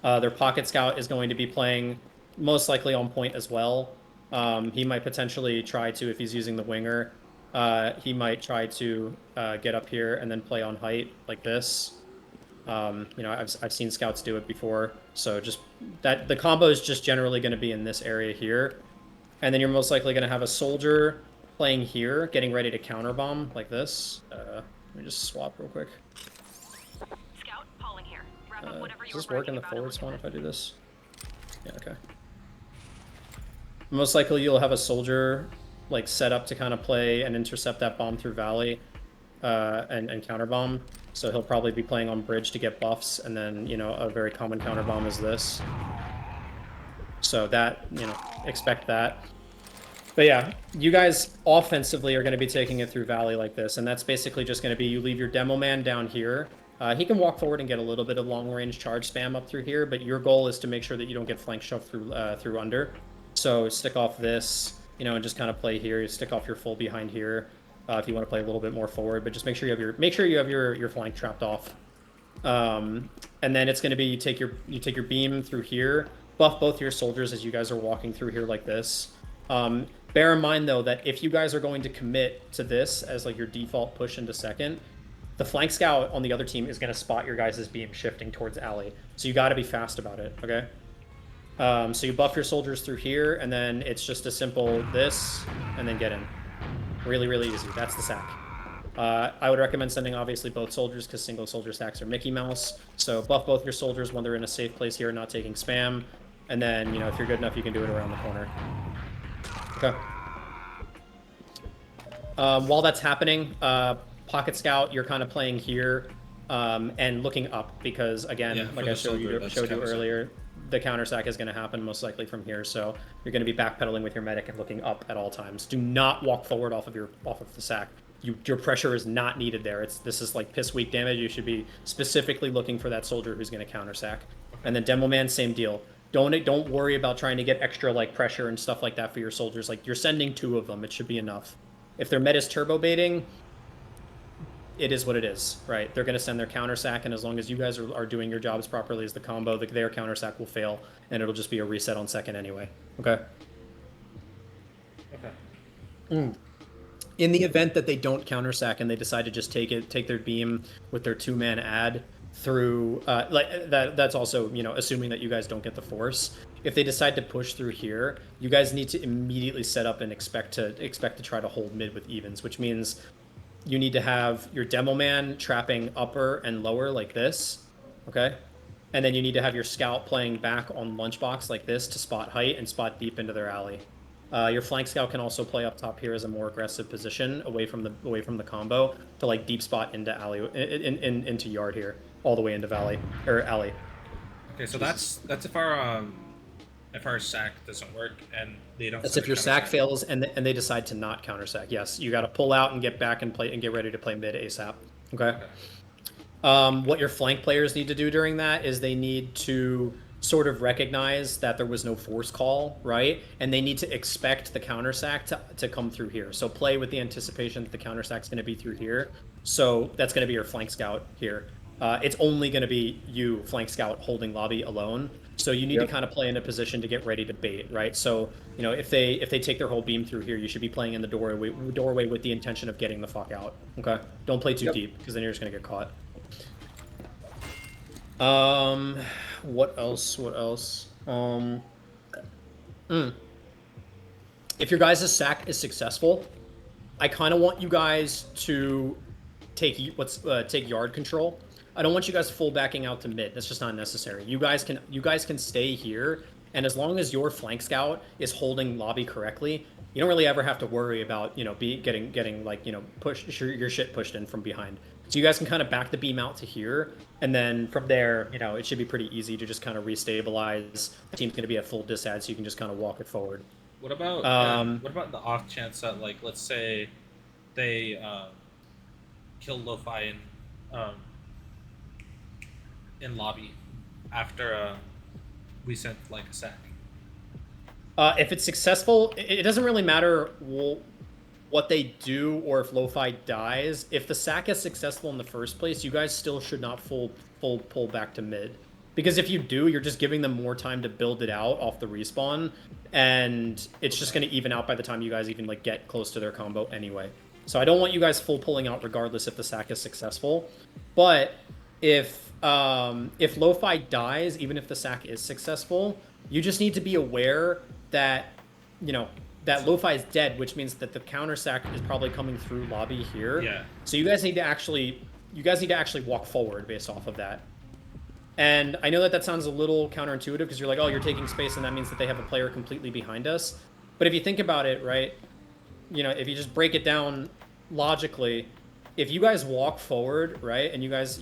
Their pocket scout is going to be playing most likely on point as well. He might potentially try to, if he's using the winger, he might try to get up here and then play on height like this. I've seen scouts do it before, so just that the combo is just generally going to be in this area here, and then you're most likely going to have a soldier playing here, getting ready to counter bomb like this. Let me just swap real quick. Scout, Pauling here. Wrap up whatever Does this work in the forward spawn if I do this? Yeah, okay. Most likely you'll have a soldier like set up to kind of play and intercept that bomb through valley, and counter bomb. So he'll probably be playing on bridge to get buffs, and then, a very common counter bomb is this. So that, expect that. But yeah, you guys offensively are going to be taking it through valley like this, and that's basically just going to be, you leave your demo man down here. He can walk forward and get a little bit of long-range charge spam up through here, but your goal is to make sure that you don't get flank shoved through under. So stick off this, and just kind of play here. You stick off your full behind here. If you want to play a little bit more forward, but just make sure you have your flank trapped off. And then it's going to be you take your beam through here, buff both your soldiers as you guys are walking through here like this. Bear in mind though that if you guys are going to commit to this as like your default push into second, the flank scout on the other team is going to spot your guys' beam shifting towards alley, so you got to be fast about it. Okay. So you buff your soldiers through here, and then it's just a simple this, and then get in. Really easy. That's the sack. I would recommend sending obviously both soldiers, because single soldier sacks are Mickey Mouse. So buff both your soldiers when they're in a safe place here, not taking spam. And then, if you're good enough, you can do it around the corner. Okay. While that's happening, Pocket Scout, you're kind of playing here and looking up because, again, like I showed you earlier, the counter sack is going to happen most likely from here. So you're going to be backpedaling with your medic and looking up at all times. Do not walk forward off of the sack. Your pressure is not needed there. This is like piss weak damage. You should be specifically looking for that soldier who's going to counter sack. And then Demo Man, same deal. Don't worry about trying to get extra like pressure and stuff like that for your soldiers. Like you're sending 2 of them, it should be enough. If their meta's turbo baiting, it is what it is, right? They're going to send their counter sack, and as long as you guys are doing your jobs properly as the combo, their counter sack will fail, and it'll just be a reset on second anyway. Okay. Okay. In the event that they don't counter sack and they decide to just take their beam with their 2-man add through that's also assuming that you guys don't get the force. If they decide to push through here, you guys need to immediately set up and expect to try to hold mid with evens, which means you need to have your Demo Man trapping upper and lower like this, okay? And then you need to have your scout playing back on lunchbox like this to spot height and spot deep into their alley. Your flank scout can also play up top here as a more aggressive position away from the combo to like deep spot into alley into yard here, all the way into valley or alley. Okay, so that's if our sack doesn't work and they don't. That's if your sack fails and they decide to not counter sack. Yes, you got to pull out and get back and play and get ready to play mid ASAP. Okay. What your flank players need to do during that is they need to sort of recognize that there was no force call, right? And they need to expect the counter sack to come through here. So play with the anticipation that the counter sack's going to be through here. So that's going to be your flank scout here. It's only going to be you, flank scout, holding lobby alone. So you need to kind of play in a position to get ready to bait, right? So if they take their whole beam through here, you should be playing in the doorway with the intention of getting the fuck out. Okay, don't play too deep because then you're just gonna get caught. What else? If your guys' sack is successful, I kind of want you guys to take yard control. I don't want you guys full backing out to mid. That's just not necessary. You guys can stay here, and as long as your flank scout is holding lobby correctly, you don't really ever have to worry about getting like your shit pushed in from behind. So you guys can kind of back the beam out to here, and then from there, it should be pretty easy to just kind of restabilize. The team's going to be at full disad, so you can just kind of walk it forward. What about the off chance that, like, let's say they kill Lo-Fi in lobby after we sent like a sack? If it's successful, it doesn't really matter what they do or if Lo-Fi dies. If the sack is successful in the first place, you guys still should not full pull back to mid. Because if you do, you're just giving them more time to build it out off the respawn, and it's just going to even out by the time you guys even like get close to their combo anyway. So I don't want you guys full pulling out regardless if the sack is successful. But if Lo-Fi dies, even if the sack is successful, you just need to be aware that that Lo-Fi is dead, which means that the counter sack is probably coming through lobby here. Yeah. So you guys need to actually walk forward based off of that. And I know that sounds a little counterintuitive because you're like, oh, you're taking space and that means that they have a player completely behind us. But if you think about it, right, if you just break it down logically, if you guys walk forward, right, and you guys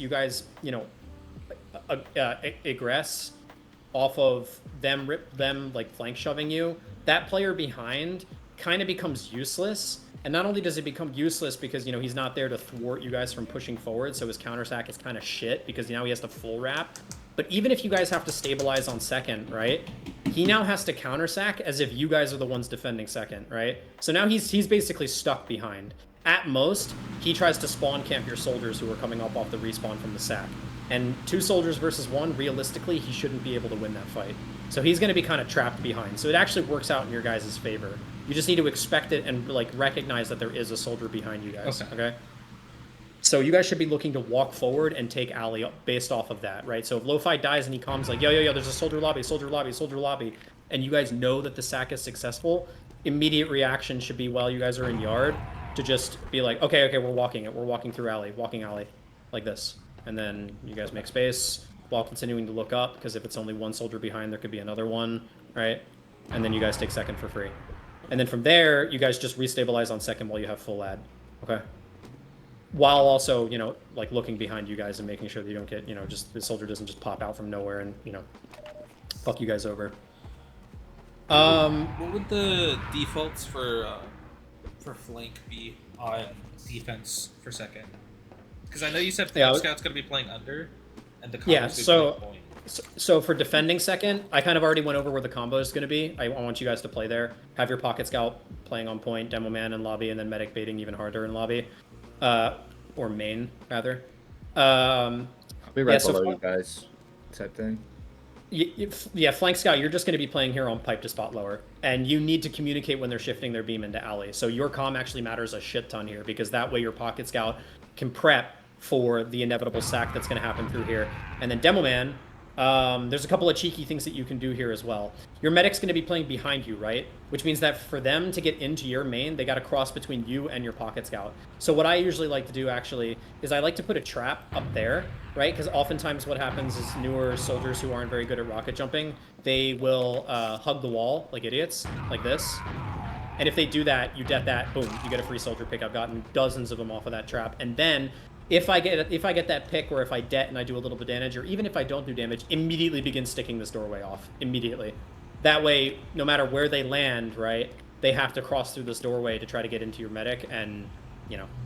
egress off of them like flank shoving you, that player behind kind of becomes useless. And not only does it become useless because he's not there to thwart you guys from pushing forward, so his counter sack is kind of shit because now he has to full wrap. But even if you guys have to stabilize on second, right, he now has to counter sack as if you guys are the ones defending second, right? So now he's basically stuck behind. At most, he tries to spawn camp your soldiers who are coming up off the respawn from the sack. And 2 soldiers versus 1, realistically, he shouldn't be able to win that fight. So he's going to be kind of trapped behind. So it actually works out in your guys' favor. You just need to expect it and like recognize that there is a soldier behind you guys. Okay? So you guys should be looking to walk forward and take alley based off of that, right? So if Lo-Fi dies and he comes like, yo, there's a soldier lobby, and you guys know that the sack is successful, immediate reaction should be while you guys are in yard to just be like, okay, we're walking through alley, walking alley, like this. And then you guys make space, while continuing to look up, because if it's only one soldier behind, there could be another one, right? And then you guys take second for free. And then from there, you guys just restabilize on second while you have full ad. Okay? While also, like looking behind you guys and making sure that you don't get, just the soldier doesn't just pop out from nowhere and, fuck you guys over. What would the defaults for flank be on defense for second? Because I know you said flank scout's going to be playing under, and the combo's going to be playing point. So for defending second, I kind of already went over where the combo is going to be. I want you guys to play there. Have your pocket scout playing on point, demo man in lobby, and then medic baiting even harder in lobby. Or main, rather. I'll be right below you guys, type thing. Yeah, flank scout, you're just going to be playing here on pipe to spot lower. And you need to communicate when they're shifting their beam into alley. So your comm actually matters a shit ton here, because that way your pocket scout can prep for the inevitable sack that's going to happen through here. And then demo man, there's a couple of cheeky things that you can do here as well. Your medic's going to be playing behind you, right? Which means that for them to get into your main, they got to cross between you and your pocket scout. So what I usually like to do, actually, is I like to put a trap up there, right? Because oftentimes what happens is newer soldiers who aren't very good at rocket jumping, they will hug the wall like idiots, like this. And if they do that, you det that, boom, you get a free soldier pick. I've gotten dozens of them off of that trap. And then if I get that pick, or if I det and I do a little bit of damage, or even if I don't do damage, immediately begin sticking this doorway off. Immediately. That way, no matter where they land, right, they have to cross through this doorway to try to get into your medic. And,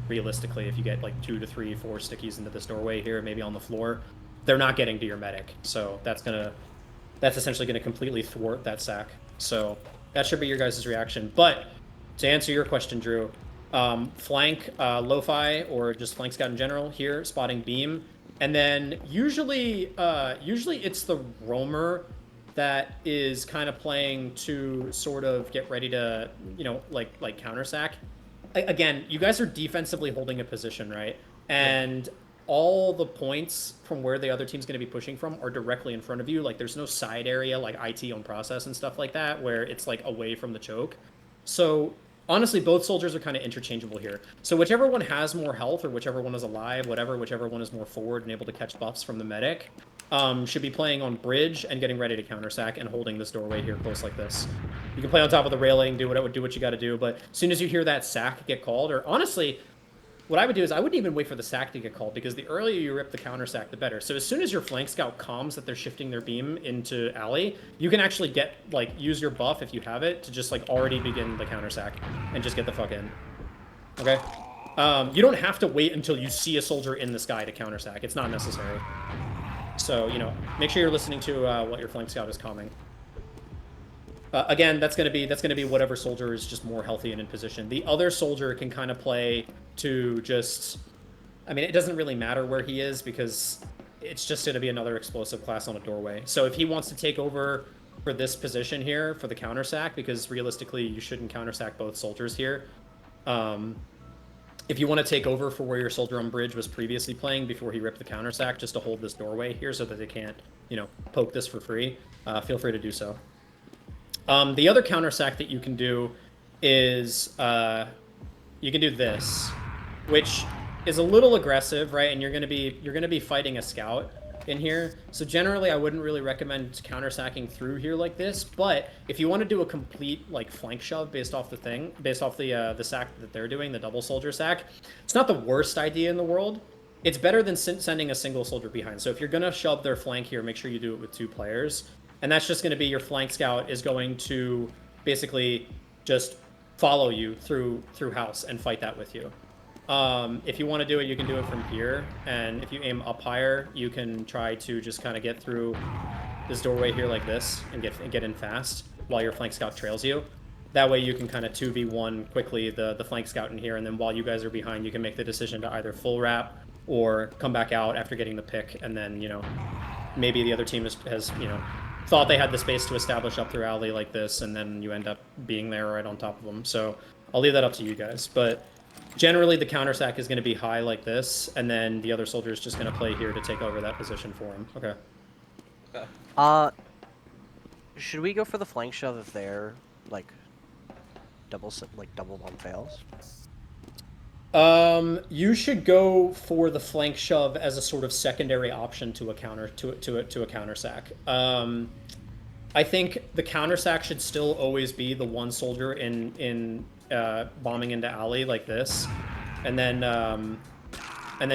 realistically, if you get like 2 to 3, 4 stickies into this doorway here, maybe on the floor, they're not getting to your medic. So that's essentially gonna completely thwart that sack. So that should be your guys' reaction. But to answer your question, Drew, flank lo-fi or just flank scout in general here, spotting beam, and then usually it's the roamer that is kind of playing to sort of get ready to like counter sack. Again, you guys are defensively holding a position, right? And all the points from where the other team's going to be pushing from are directly in front of you. Like there's no side area like IT on process and stuff like that where it's like away from the choke. So honestly, both soldiers are kind of interchangeable here. So whichever one has more health, or whichever one is alive, whichever one is more forward and able to catch buffs from the medic, should be playing on bridge and getting ready to counter sack and holding this doorway here close like this. You can play on top of the railing, do what you got to do, but as soon as you hear that sack get called, or honestly, what I would do is I wouldn't even wait for the sack to get called, because the earlier you rip the counter sack, the better. So as soon as your flank scout comms that they're shifting their beam into alley, you can actually use your buff if you have it to just already begin the counter sack and just get the fuck in. Okay? You don't have to wait until you see a soldier in the sky to counter sack. It's not necessary. So, make sure you're listening to what your flank scout is comming. Again, that's gonna be whatever soldier is just more healthy and in position. The other soldier can kind of play to just, I mean, it doesn't really matter where he is, because it's just gonna be another explosive class on a doorway. So if he wants to take over for this position here for the counter sack, because realistically you shouldn't counter sack both soldiers here. If you want to take over for where your soldier on bridge was previously playing before he ripped the counter sack, just to hold this doorway here so that they can't, poke this for free, feel free to do so. The other counter sack that you can do is you can do this, which is a little aggressive, right? And you're gonna be fighting a scout in here. So generally, I wouldn't really recommend counter sacking through here like this. But if you want to do a complete flank shove based off the sack that they're doing, the double soldier sack, it's not the worst idea in the world. It's better than sending a single soldier behind. So if you're gonna shove their flank here, make sure you do it with 2 players. And that's just going to be your flank scout is going to basically just follow you through house and fight that with you. If you want to do it, you can do it from here. And if you aim up higher, you can try to just kind of get through this doorway here like this and get in fast while your flank scout trails you. That way you can kind of 2v1 quickly the flank scout in here. And then while you guys are behind, you can make the decision to either full wrap or come back out after getting the pick. And then, maybe the other team has thought they had the space to establish up through alley like this, and then you end up being there right on top of them. So I'll leave that up to you guys. But generally, the counter sack is going to be high like this, and then the other soldier is just going to play here to take over that position for him. Okay. Should we go for the flank shove if they're double one fails? You should go for the flank shove as a sort of secondary option to a counter to a counter sack. I think the counter sack should still always be the one soldier in bombing into alley like this, and then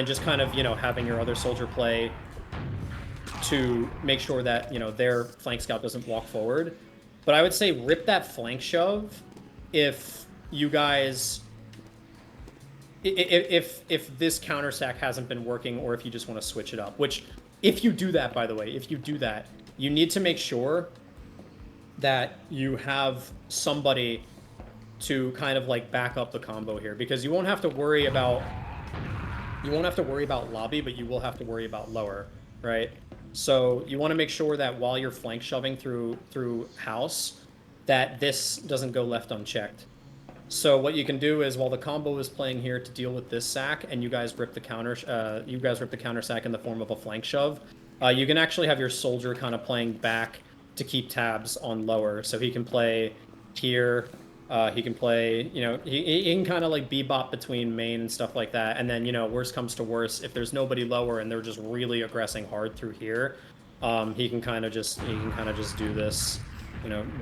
just kind of having your other soldier play to make sure that their flank scout doesn't walk forward. But I would say rip that flank shove if you guys. If this counter sack hasn't been working, or if you just want to switch it up, which if you do that, by the way, if you do that, you need to make sure that you have somebody to kind of like back up the combo here, because you won't have to worry about lobby, but you will have to worry about lower, right? So you want to make sure that while you're flank shoving through house, that this doesn't go left unchecked. So what you can do is, while the combo is playing here to deal with this sack, and you guys rip the counter sack in the form of a flank shove, you can actually have your soldier kind of playing back to keep tabs on lower. So he can play here, he can play, he can kind of like bebop between main and stuff like that. And then, worst comes to worst, if there's nobody lower and they're just really aggressing hard through here, he can kind of just do this.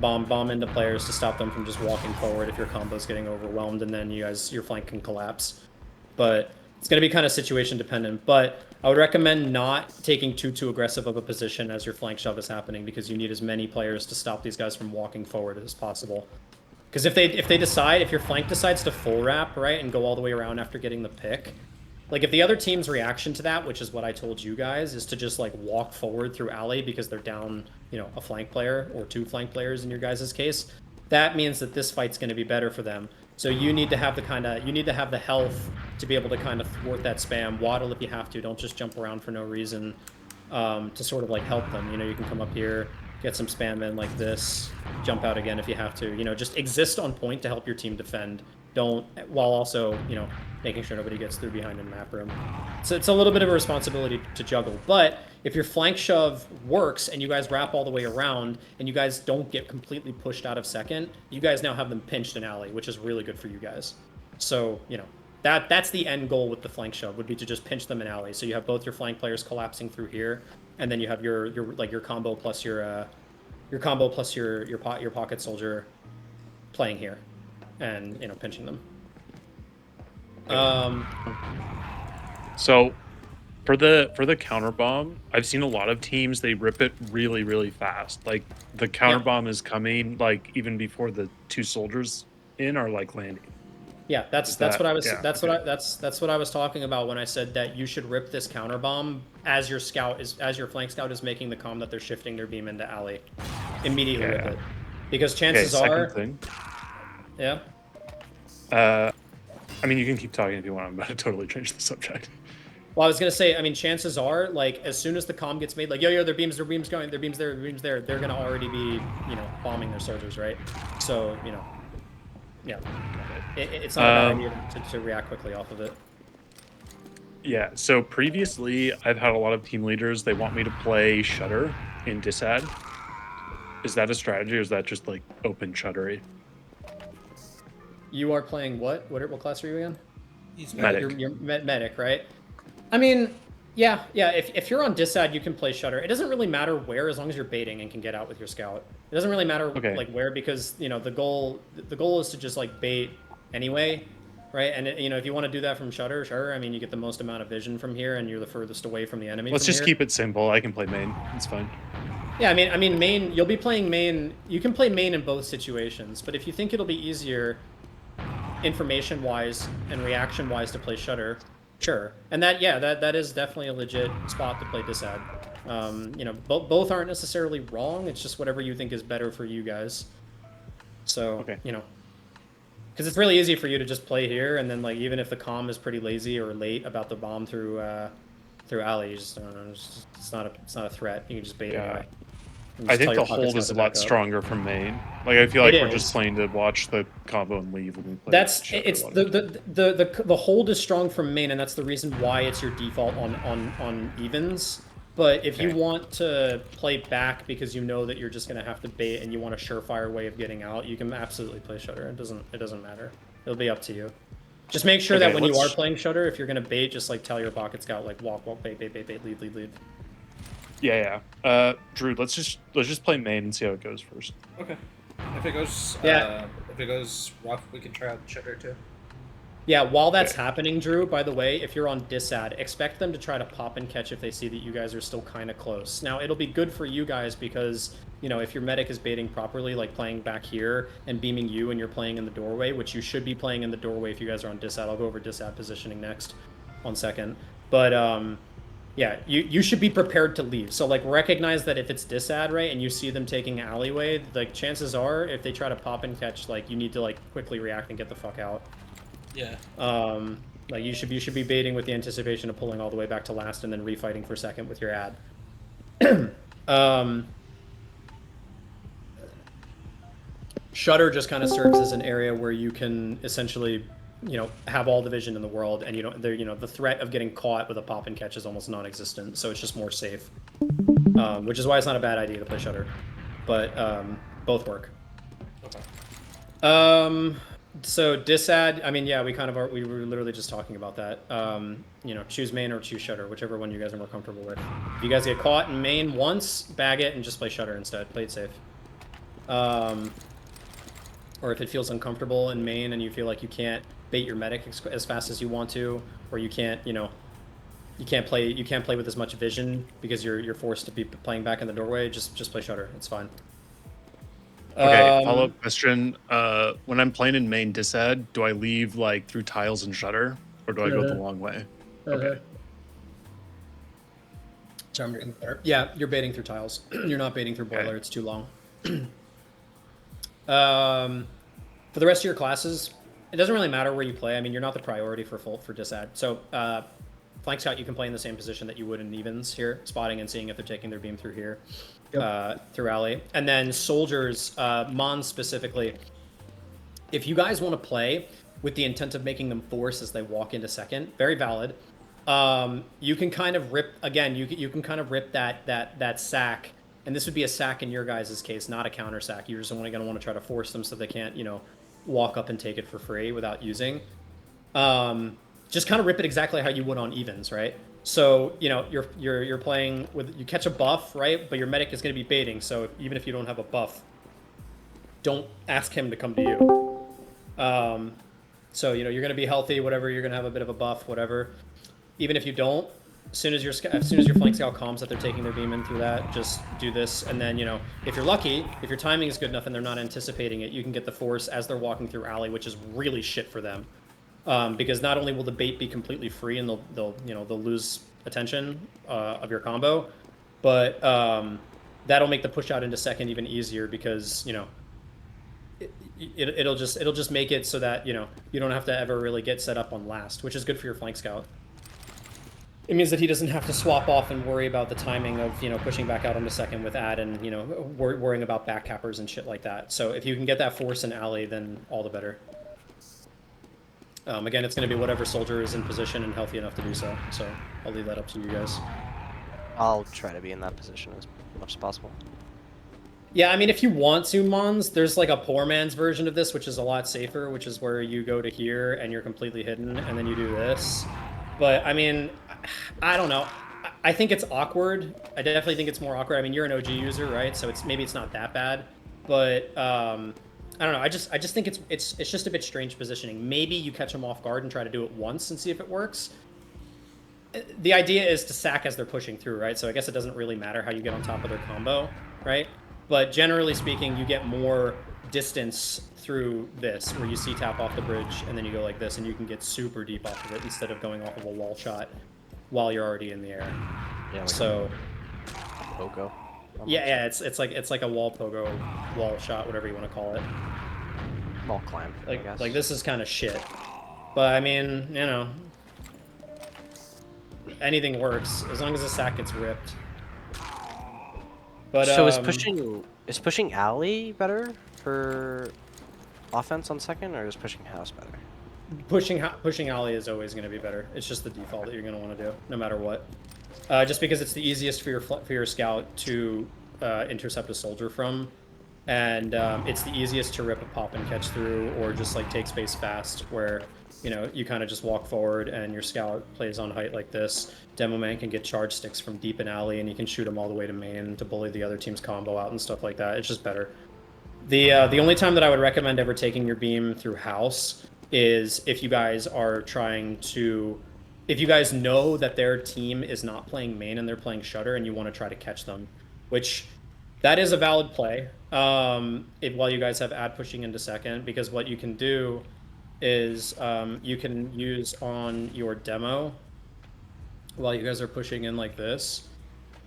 Bomb into players to stop them from just walking forward if your combo's getting overwhelmed, and then your flank can collapse. But it's going to be kind of situation dependent. But I would recommend not taking too aggressive of a position as your flank shove is happening, because you need as many players to stop these guys from walking forward as possible. Because if your flank decides to full wrap, right, and go all the way around after getting the pick, like if the other team's reaction to that, which is what I told you guys, is to just like walk forward through alley because they're down, a flank player or two flank players in your guys' case, that means that this fight's going to be better for them. So you need to have the health to be able to kind of thwart that spam. Waddle if you have to. Don't just jump around for no reason, to sort of like help them. You can come up here, get some spam in like this, jump out again if you have to. Just exist on point to help your team defend. While also, making sure nobody gets through behind in map room. So it's a little bit of a responsibility to juggle. But if your flank shove works and you guys wrap all the way around and you guys don't get completely pushed out of second, you guys now have them pinched in alley, which is really good for you guys. So, that's the end goal with the flank shove, would be to just pinch them in alley. So you have both your flank players collapsing through here, and then you have your combo plus your pocket soldier playing here, and pinching them. So for the counter bomb, I've seen a lot of teams, they rip it really, really fast. Like the counter bomb is coming like even before the two soldiers in are like landing. Yeah, that's what I was talking about when I said that you should rip this counter bomb as your flank scout is making the comm that they're shifting their beam into alley. Immediately rip it. Because chances are Yeah. I mean, you can keep talking if you want. I'm about to totally change the subject. Well, I was gonna say, I mean, chances are, like, as soon as the comm gets made, like, yo, their beams going, their beams there, they're gonna already be, bombing their soldiers, right? So, yeah, it's not a bad idea to react quickly off of it. Yeah. So previously, I've had a lot of team leaders. They want me to play Shutter in Disad. Is that a strategy, or is that just like open shuttery? You are playing what? What class are you again? He's medic. You're medic, right? I mean, yeah. If you're on Disad, you can play Shutter. It doesn't really matter where, as long as you're baiting and can get out with your scout. It doesn't really matter like where, because the goal is to just like bait anyway, right? And if you want to do that from Shutter, sure. I mean, you get the most amount of vision from here, and you're the furthest away from the enemy. Let's just keep it simple. I can play main. It's fine. Yeah, I mean main. You'll be playing main. You can play main in both situations, but if you think it'll be easier, information-wise and reaction-wise, to play Shutter, sure. And that is definitely a legit spot to play Disad. Both aren't necessarily wrong. It's just whatever you think is better for you guys. So, because it's really easy for you to just play here, and then like even if the comm is pretty lazy or late about the bomb through alley, it's not a threat. You can just bait it away. I think the hold is a lot stronger from main. Like I feel like we're just playing to watch the combo and leave. When we play the hold is strong from main, and that's the reason why it's your default on evens. But if you want to play back because you know that you're just gonna have to bait and you want a surefire way of getting out, you can absolutely play Shutter. It doesn't matter. It'll be up to you. Just make sure Okay, that when you are let's- playing Shutter, if you're gonna bait, just like tell your pocket scout like walk, bait, lead. Yeah. Drew, let's just play main and see how it goes first. Okay. If it goes, Yeah. if it goes rough, we can try out Shutter too. Yeah, while that's Okay. happening, Drew, by the way, if you're on disad, expect them to try to pop and catch if they see that you guys are still kind of close. Now, it'll be good for you guys because, you know, if your medic is baiting properly, like playing back here and beaming you and you're playing in the doorway, which you should be playing in the doorway if you guys are on disad. I'll go over disad positioning next on second. But, yeah, you should be prepared to leave. So, like, recognize that if it's disad, right, and you see them taking alleyway, like, chances are, if they try to pop and catch, like, you need to, like, quickly react and get the fuck out. Yeah. Like you should be baiting with the anticipation of pulling all the way back to last and then refighting for second with your ad. Shutter just kind of serves as an area where you can essentially, you know, have all the vision in the world, and you don't, you know, the threat of getting caught with a pop and catch is almost non-existent. So it's just more safe, which is why it's not a bad idea to play Shutter, but both work. Okay. So disad, I mean, yeah, we were literally just talking about that. You know, choose main or choose Shutter, whichever one you guys are more comfortable with. If you guys get caught in main once, bag it and just play Shutter instead. Play it safe. Or if it feels uncomfortable in main and you feel like you can't bait your medic as fast as you want to, or you can't, you know, you can't play with as much vision because you're forced to be playing back in the doorway, just play Shutter. It's fine. Okay, follow-up question. When I'm playing in main disad, do I leave like through tiles and Shutter, or do I go the long way? Okay. So I'm getting better. Yeah, you're baiting through tiles. You're not baiting through boiler. Okay. It's too long. For the rest of your classes, it doesn't really matter where you play. I mean, you're not the priority for disad. So flank scout, you can play in the same position that you would in evens here, spotting and seeing if they're taking their beam through here. Through alley. And then soldiers, Mons specifically, if you guys want to play with the intent of making them force as they walk into second, very valid. You can kind of rip, again, you can kind of rip that sack, and this would be a sack in your guys' case, not a counter sack. You're just only going to want to try to force them so they can't, you know, walk up and take it for free without using. Just kind of rip it exactly how you would on evens, right? So, you know, you're playing with, you catch a buff, right? But your medic is going to be baiting, so even if you don't have a buff, don't ask him to come to you. So, you know, you're going to be healthy, whatever, you're going to have a bit of a buff, whatever. Even if you don't, as soon as your flank scout calms that they're taking their beam in through that, just do this, and then, you know, if you're lucky, if your timing is good enough and they're not anticipating it, you can get the force as they're walking through alley, which is really shit for them. Because not only will the bait be completely free and they'll lose attention of your combo, but that'll make the push out into second even easier because, you know, it'll just make it so that, you know, you don't have to ever really get set up on last, which is good for your flank scout. It means that he doesn't have to swap off and worry about the timing of, you know, pushing back out onto second with ad and, you know, worrying about back cappers and shit like that. So if you can get that force in alley, then all the better. Again, it's going to be whatever soldier is in position and healthy enough to do so. So I'll leave that up to you guys. I'll try to be in that position as much as possible. Yeah, I mean, if you want to, Mons, there's like a poor man's version of this, which is a lot safer, which is where you go to here and you're completely hidden, and then you do this. But, I mean, I don't know. I think it's awkward. I definitely think it's more awkward. I mean, you're an OG user, right? So maybe it's not that bad. But, I don't know. I just think it's just a bit strange positioning. Maybe you catch them off guard and try to do it once and see if it works. The idea is to sack as they're pushing through, right? So I guess it doesn't really matter how you get on top of their combo, right? But generally speaking, you get more distance through this, where you see tap off the bridge and then you go like this, and you can get super deep off of it instead of going off of a wall shot while you're already in the air. Yeah. Like so. Pogo. Yeah, it's like a wall pogo, wall shot, whatever you want to call it. Wall climb, I guess. Like this is kind of shit, but I mean, you know, anything works as long as the sack gets ripped. But so is pushing alley better for offense on second, or is pushing house better? Pushing alley is always going to be better. It's just the default that you're going to want to do, no matter what. Just because it's the easiest for your scout to intercept a soldier from. and it's the easiest to rip a pop and catch through, or just like take space fast, where you kind of just walk forward and your scout plays on height like this. Demo man can get charge sticks from deep in alley, and you can shoot them all the way to main to bully the other team's combo out and stuff like that. It's just better. The only time that I would recommend ever taking your beam through house is if you guys are trying to, if you guys know that their team is not playing main and they're playing shutter and you want to try to catch them, which that is a valid play. While you guys have ad pushing into second, because what you can do is you can use on your demo while you guys are pushing in like this.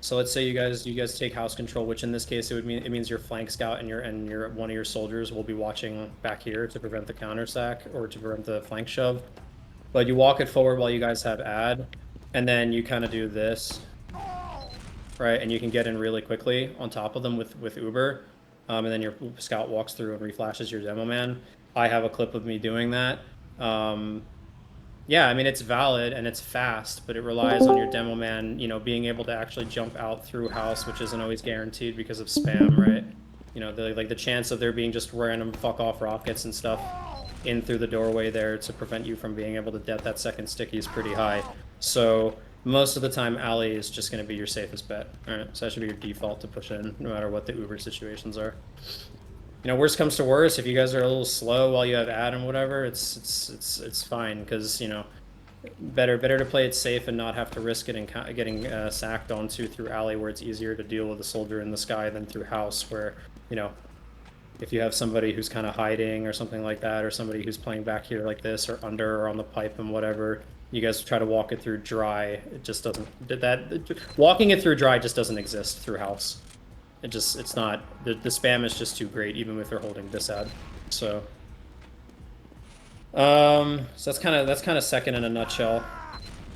So let's say you guys take house control, which in this case it means your flank scout and your one of your soldiers will be watching back here to prevent the counter sack or to prevent the flank shove. But you walk it forward while you guys have ad, and then you kind of do this, right? And you can get in really quickly on top of them with Uber, and then your scout walks through and reflashes your demo man. I have a clip of me doing that. Yeah, I mean, it's valid and it's fast, but it relies on your demo man, being able to actually jump out through house, which isn't always guaranteed because of spam, right? The chance of there being just random fuck off rockets and stuff in through the doorway there to prevent you from being able to get that second sticky is pretty high. So most of the time, alley is just going to be your safest bet. All right, so that should be your default to push in, no matter what the Uber situations are. Worst comes to worst, if you guys are a little slow while you have ad and whatever, it's fine, because better to play it safe and not have to risk getting sacked onto through alley, where it's easier to deal with a soldier in the sky than through house, where if you have somebody who's kind of hiding or something like that, or somebody who's playing back here like this or under or on the pipe and whatever, you guys try to walk it through dry. It just doesn't. Walking it through dry just doesn't exist through house. It's not, the spam is just too great, even if they're holding this ad. So that's kind of second in a nutshell.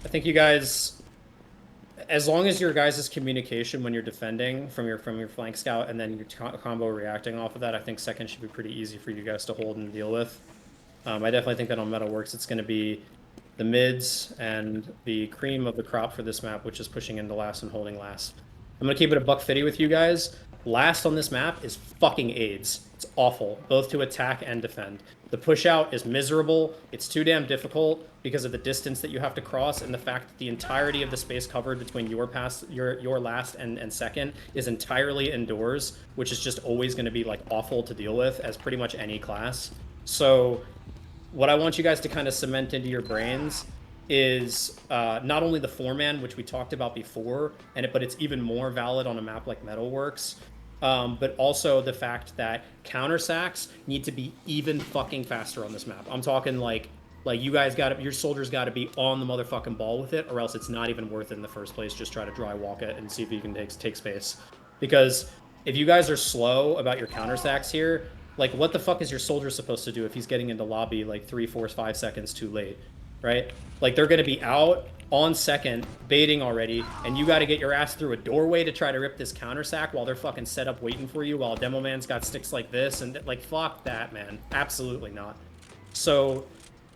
I think you guys, as long as your guys' communication when you're defending from your flank scout and then your combo reacting off of that, I think second should be pretty easy for you guys to hold and deal with. I definitely think that on metalworks it's going to be the mids and the cream of the crop for this map, which is pushing into last and holding last. I'm going to keep it a $150 with you guys. Last on this map is fucking AIDS. It's awful, both to attack and defend. The push out is miserable. It's too damn difficult because of the distance that you have to cross and the fact that the entirety of the space covered between your last and second is entirely indoors, which is just always going to be like awful to deal with as pretty much any class. So what I want you guys to kind of cement into your brains is not only the 4-man, which we talked about before, but it's even more valid on a map like Metalworks, but also the fact that counter sacks need to be even fucking faster on this map. I'm talking like you guys your soldiers got to be on the motherfucking ball with it, or else it's not even worth it in the first place. Just try to dry walk it and see if you can take space. Because if you guys are slow about your counter sacks here, like what the fuck is your soldier supposed to do if he's getting into lobby like 3, 4, 5 seconds too late? Right? Like they're going to be out on second, baiting already, and you got to get your ass through a doorway to try to rip this counter sack while they're fucking set up waiting for you, while Demo Man's got sticks like this, and like fuck that, man. Absolutely not. So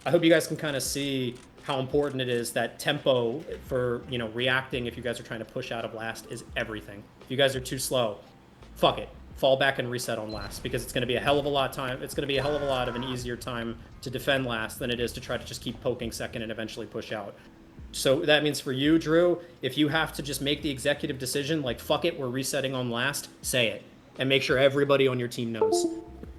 I hope you guys can kind of see how important it is that tempo for reacting if you guys are trying to push out of last is everything. If you guys are too slow, fuck it. Fall back and reset on last, because it's going to be a hell of a lot of an easier time to defend last than it is to try to just keep poking second and eventually push out. So that means for you, Drew, if you have to just make the executive decision, like fuck it, we're resetting on last, say it, and make sure everybody on your team knows.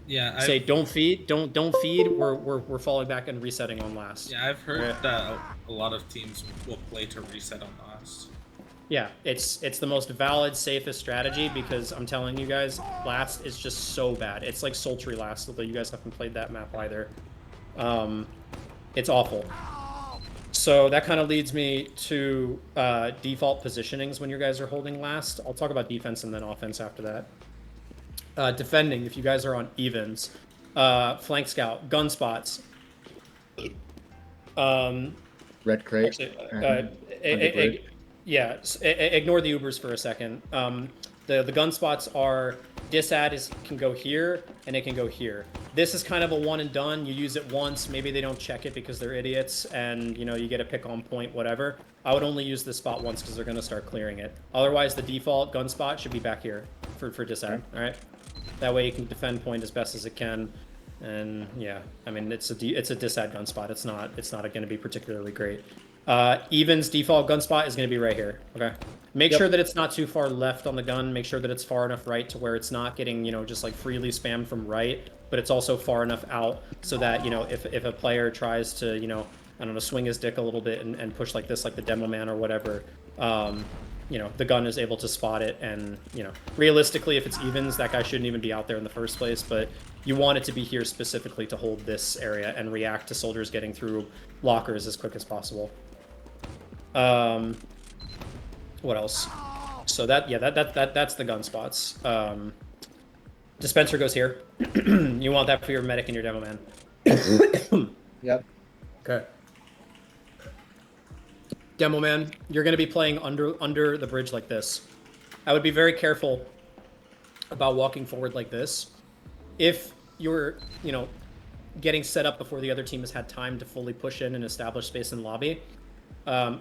Yeah. Say don't feed. We're falling back and resetting on last. Yeah, I've heard that a lot of teams will play to reset on last. Yeah, it's the most valid, safest strategy, because I'm telling you guys, last is just so bad. It's like sultry last, although you guys haven't played that map either. It's awful. So that kind of leads me to default positionings when you guys are holding last. I'll talk about defense and then offense after that. Defending, if you guys are on evens. Flank scout, gun spots. Red crate. Actually, yeah, ignore the Ubers for a second. The gun spots are, disad can go here and it can go here. This is kind of a one and done. You use it once, maybe they don't check it because they're idiots, and you get a pick on point, whatever. I would only use this spot once because they're going to start clearing it. Otherwise, the default gun spot should be back here for disad. All right. That way you can defend point as best as it can. And yeah, I mean it's a disad gun spot. It's not going to be particularly great. Even's default gun spot is going to be right here. Okay. Make sure that it's not too far left on the gun. Make sure that it's far enough right to where it's not getting, you know, just like freely spammed from right, but it's also far enough out so that, you know, if a player tries to, you know, I don't know, swing his dick a little bit and push like this, like the demo man or whatever, you know, the gun is able to spot it. And, you know, realistically, if it's evens, that guy shouldn't even be out there in the first place, but you want it to be here specifically to hold this area and react to soldiers getting through lockers as quick as possible. What else? So that's the gun spots. Dispenser goes here. You want that for your medic and your demo man. Yep. Okay. Demo man, you're going to be playing under the bridge like this. I would be very careful about walking forward like this. If you're, you know, getting set up before the other team has had time to fully push in and establish space in lobby,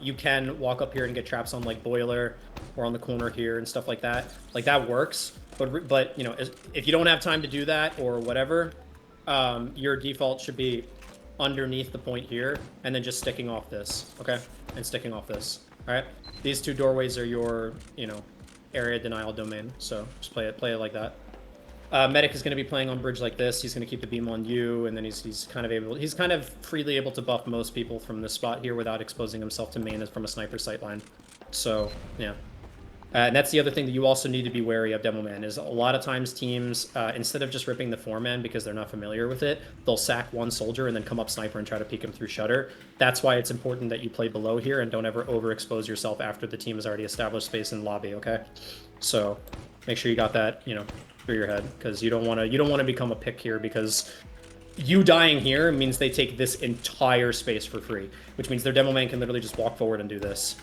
you can walk up here and get traps on like boiler or on the corner here and stuff like that. Like that works, but you know, if you don't have time to do that or whatever, your default should be underneath the point here and then just sticking off this, okay? And sticking off this. All right. These two doorways are your, you know, area denial domain. So just play it like that. Medic is going to be playing on bridge like this. He's going to keep the beam on you, and then he's kind of freely able to buff most people from this spot here without exposing himself to main as from a sniper sightline. So yeah, and that's the other thing that you also need to be wary of, Demo Man, is a lot of times teams instead of just ripping the 4-man because they're not familiar with it, they'll sack one soldier and then come up sniper and try to peek him through shutter. That's why it's important that you play below here and don't ever overexpose yourself after the team has already established space in lobby. Okay, so make sure you got that, you know, through your head, because you don't want to become a pick here, because you dying here means they take this entire space for free, which means their demo man can literally just walk forward and do this.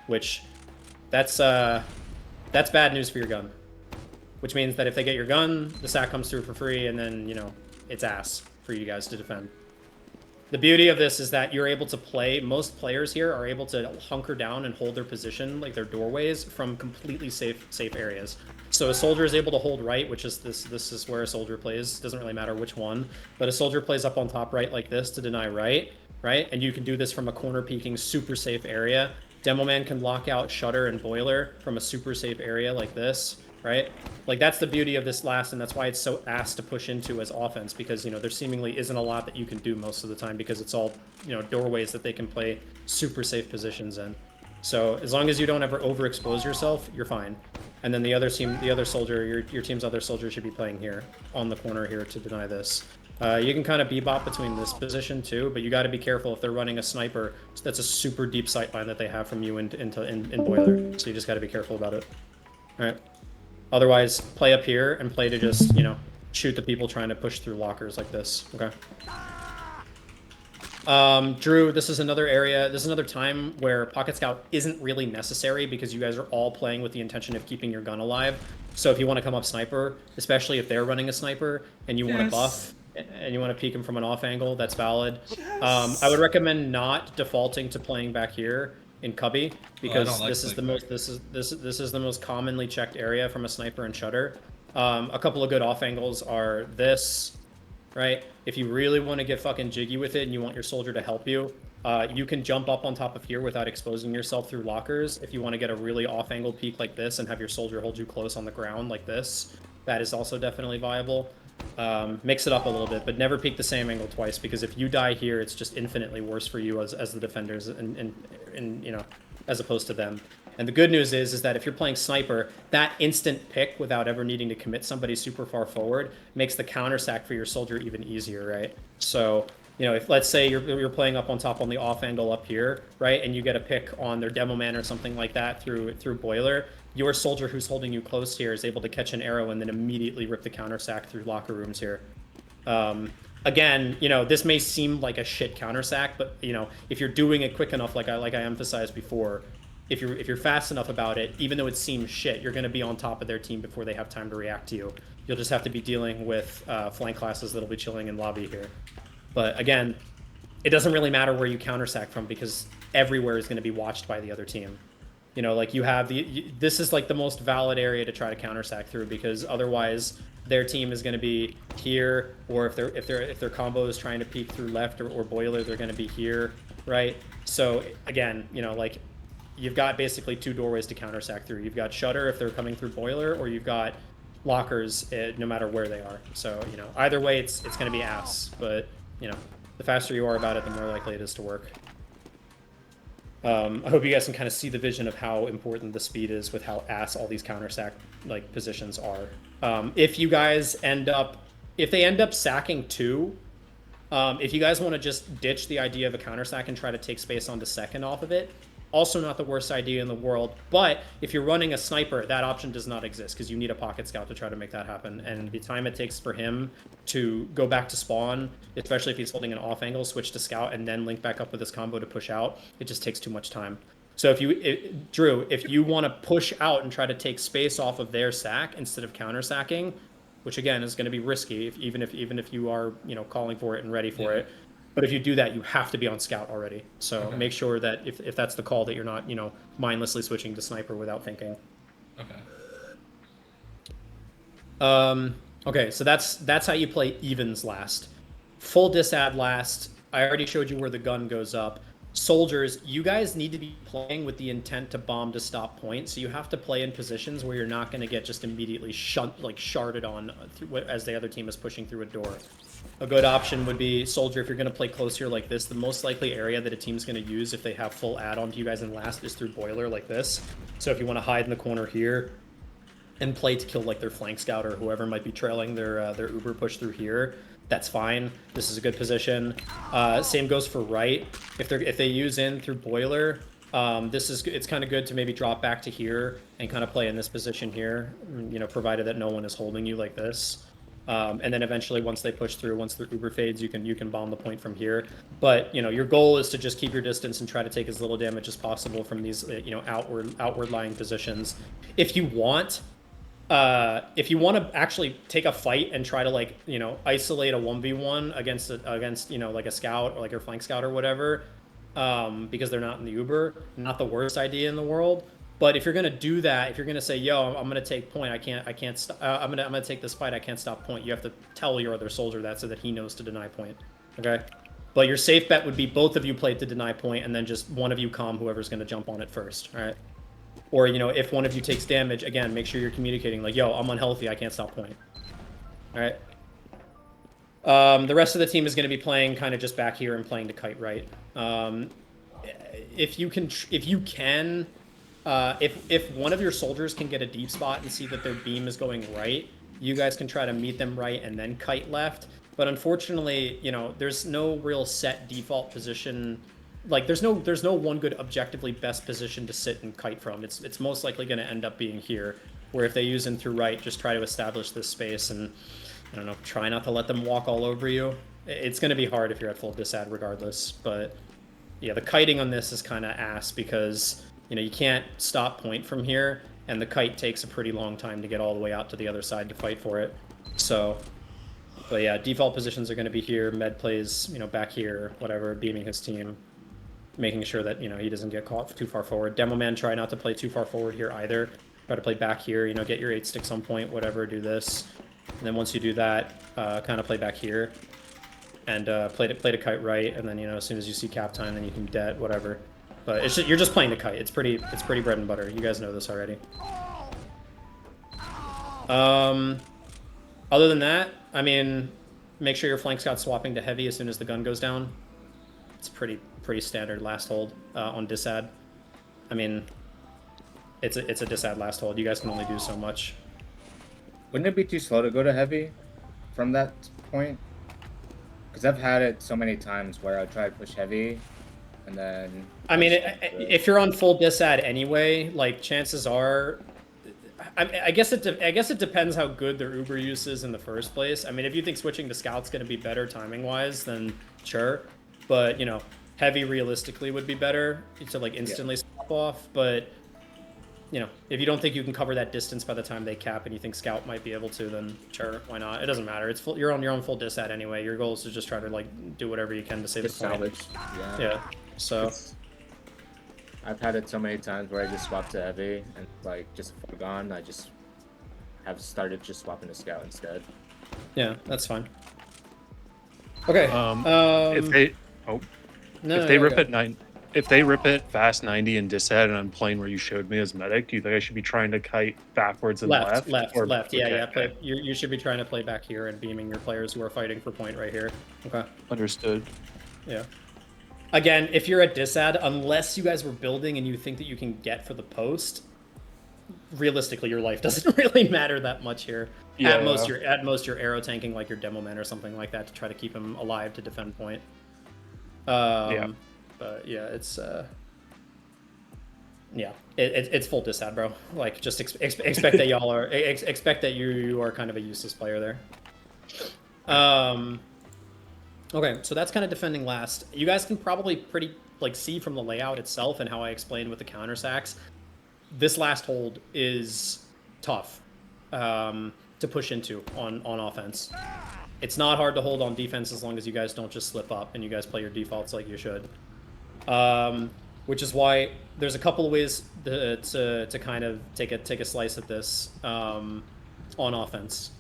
Which, that's bad news for your gun. Which means that if they get your gun, the sack comes through for free, and then, you know, it's ass for you guys to defend. The beauty of this is that you're able to play, most players here are able to hunker down and hold their position, like their doorways, from completely safe areas. So a soldier is able to hold right, which is this is where a soldier plays, doesn't really matter which one, but a soldier plays up on top right like this to deny right? And you can do this from a corner peeking super safe area. Demo man can lock out shutter and boiler from a super safe area like this, right? Like, that's the beauty of this last, and that's why it's so ass to push into as offense, because, you know, there seemingly isn't a lot that you can do most of the time, because it's all, you know, doorways that they can play super safe positions in. So as long as you don't ever overexpose yourself, you're fine. And then the other team, the other soldier, your team's other soldier should be playing here on the corner here to deny this. You can kind of bebop between this position too, but you got to be careful if they're running a sniper. That's a super deep sightline that they have from you in boiler, so you just got to be careful about it. All right. Otherwise, play up here and play to just, you know, shoot the people trying to push through lockers like this. Okay. Drew, this is another area, this is another time where Pocket Scout isn't really necessary, because you guys are all playing with the intention of keeping your gun alive. So if you want to come up sniper, especially if they're running a sniper and you want to buff and you want to peek them from an off angle, that's valid. Yes. I would recommend not defaulting to playing back here in cubby, because this is the most commonly checked area from a sniper and shutter. A couple of good off angles are this, right? If you really want to get fucking jiggy with it and you want your soldier to help you, you can jump up on top of here without exposing yourself through lockers. If you want to get a really off angle peek like this and have your soldier hold you close on the ground like this, that is also definitely viable. Mix it up a little bit, but never peek the same angle twice, because if you die here, it's just infinitely worse for you as the defenders, and you know, as opposed to them. And the good news is that if you're playing sniper, that instant pick without ever needing to commit somebody super far forward makes the counter sack for your soldier even easier, right? So, you know, if let's say you're playing up on top on the off angle up here, right, and you get a pick on their demo man or something like that through boiler, your soldier who's holding you close here is able to catch an arrow and then immediately rip the counter sack through locker rooms here. Again, you know, this may seem like a shit counter sack, but, you know, if you're doing it quick enough, like I emphasized before, if you're fast enough about it, even though it seems shit, you're going to be on top of their team before they have time to react to you. You'll just have to be dealing with flank classes that'll be chilling in lobby here. But again, it doesn't really matter where you counter sack from, because everywhere is going to be watched by the other team. You know, like you have this is like the most valid area to try to counter sack through, because otherwise their team is going to be here, or if their combo is trying to peek through left or boiler, they're going to be here, right? So again, you know, like you've got basically 2 doorways to counter sack through. You've got shutter if they're coming through boiler, or you've got lockers no matter where they are. So, you know, either way it's going to be ass, but you know, the faster you are about it, the more likely it is to work. I hope you guys can kind of see the vision of how important the speed is with how ass all these counter sack like positions are. If you guys if they end up sacking 2, if you guys want to just ditch the idea of a counter sack and try to take space onto second off of it, also not the worst idea in the world. But if you're running a sniper, that option does not exist, because you need a pocket scout to try to make that happen. And the time it takes for him to go back to spawn, especially if he's holding an off angle, switch to scout, and then link back up with his combo to push out, it just takes too much time. So Drew, if you want to push out and try to take space off of their sack instead of counter sacking, which again is going to be risky, even if you are, you know, calling for it and ready for it. But if you do that, you have to be on scout already. So make sure that if that's the call, that you're not, you know, mindlessly switching to sniper without thinking. Okay. Okay, so that's how you play evens last. Full disad last. I already showed you where the gun goes up. Soldiers, you guys need to be playing with the intent to bomb to stop point, so you have to play in positions where you're not going to get just immediately sharded on as the other team is pushing through a door. A good option would be soldier. If you're going to play close here like this, the most likely area that a team's going to use if they have full add-on to you guys in last is through boiler like this. So if you want to hide in the corner here and play to kill like their flank scout or whoever might be trailing their uber push through here, that's fine. This is a good position. Same goes for right. If they use in through boiler, it's kind of good to maybe drop back to here and kind of play in this position here, you know, provided that no one is holding you like this. And then eventually, once they push through, once their uber fades, you can bomb the point from here. But you know, your goal is to just keep your distance and try to take as little damage as possible from these, you know, outward lying positions. If you want to actually take a fight and try to, like, you know, isolate a 1v1 against you know, like a scout or like your flank scout or whatever, because they're not in the uber, not the worst idea in the world. But if you're gonna do that, if you're gonna say, "Yo, I'm gonna take point. I can't. I'm gonna take this fight. I can't stop point." You have to tell your other soldier that so that he knows to deny point. Okay. But your safe bet would be both of you play to deny point, and then just one of you calm whoever's gonna jump on it first. All right. Or, you know, if one of you takes damage, again, make sure you're communicating like, "Yo, I'm unhealthy. I can't stop point." All right. The rest of the team is going to be playing kind of just back here and playing to kite right. If one of your soldiers can get a deep spot and see that their beam is going right, you guys can try to meet them right and then kite left. But unfortunately, you know, there's no real set default position. Like, there's no one good objectively best position to sit and kite from. It's most likely going to end up being here, where if they use in through right, just try to establish this space and, I don't know, try not to let them walk all over you. It's going to be hard if you're at full disad regardless. But yeah, the kiting on this is kind of ass because, you know, you can't stop point from here, and the kite takes a pretty long time to get all the way out to the other side to fight for it. So, but yeah, default positions are going to be here. Med plays, you know, back here, whatever, beaming his team, making sure that, you know, he doesn't get caught too far forward. Demo man, try not to play too far forward here either. Try to play back here, you know, get your 8 sticks on point, whatever, do this. And then once you do that, kind of play back here. And play to kite right, and then, you know, as soon as you see cap time, then you can det, whatever. But it's just, you're just playing the kite. It's pretty bread and butter. You guys know this already. Other than that, I mean, make sure your flank scout's swapping to heavy as soon as the gun goes down. It's pretty standard last hold on disad. I mean, it's a disad last hold. You guys can only do so much. Wouldn't it be too slow to go to heavy from that point? Because I've had it so many times where I try to push heavy, and then... I mean, if you're on full disad anyway, like, chances are... I guess it depends how good their Uber use is in the first place. I mean, if you think switching to Scout's going to be better timing-wise, then sure. But, you know, heavy realistically would be better to, like, instantly swap off. But, you know, if you don't think you can cover that distance by the time they cap and you think Scout might be able to, then sure, why not? It doesn't matter. It's full, you're on full disad anyway. Your goal is to just try to, like, do whatever you can to save the point. Salvage. Yeah. So I've had it so many times where I just swap to heavy and like just before gone, I just have started just swapping to scout instead. Yeah, that's fine. Okay. If they no, if no, they go, rip go. it if they rip it fast 90 and dishead and I'm playing where you showed me as medic, do you think I should be trying to kite backwards and left? Left. Yeah, okay, yeah. okay. You should be trying to play back here and beaming your players who are fighting for point right here. Okay. Understood. Yeah. Again, if you're at disad, unless you guys were building and you think that you can get for the post, realistically, your life doesn't really matter that much here. Yeah. At most you're arrow tanking like your demo man or something like that to try to keep him alive to defend point. Yeah. But yeah, it's yeah, it's full disad, bro. Like, just expect that y'all are expect that you are kind of a useless player there. Okay, so that's kind of defending last. You guys can probably pretty like see from the layout itself and how I explained with the counter sacks. This last hold is tough to push into on offense. It's not hard to hold on defense as long as you guys don't just slip up and you guys play your defaults like you should. Which is why there's a couple of ways to kind of take a slice at this on offense.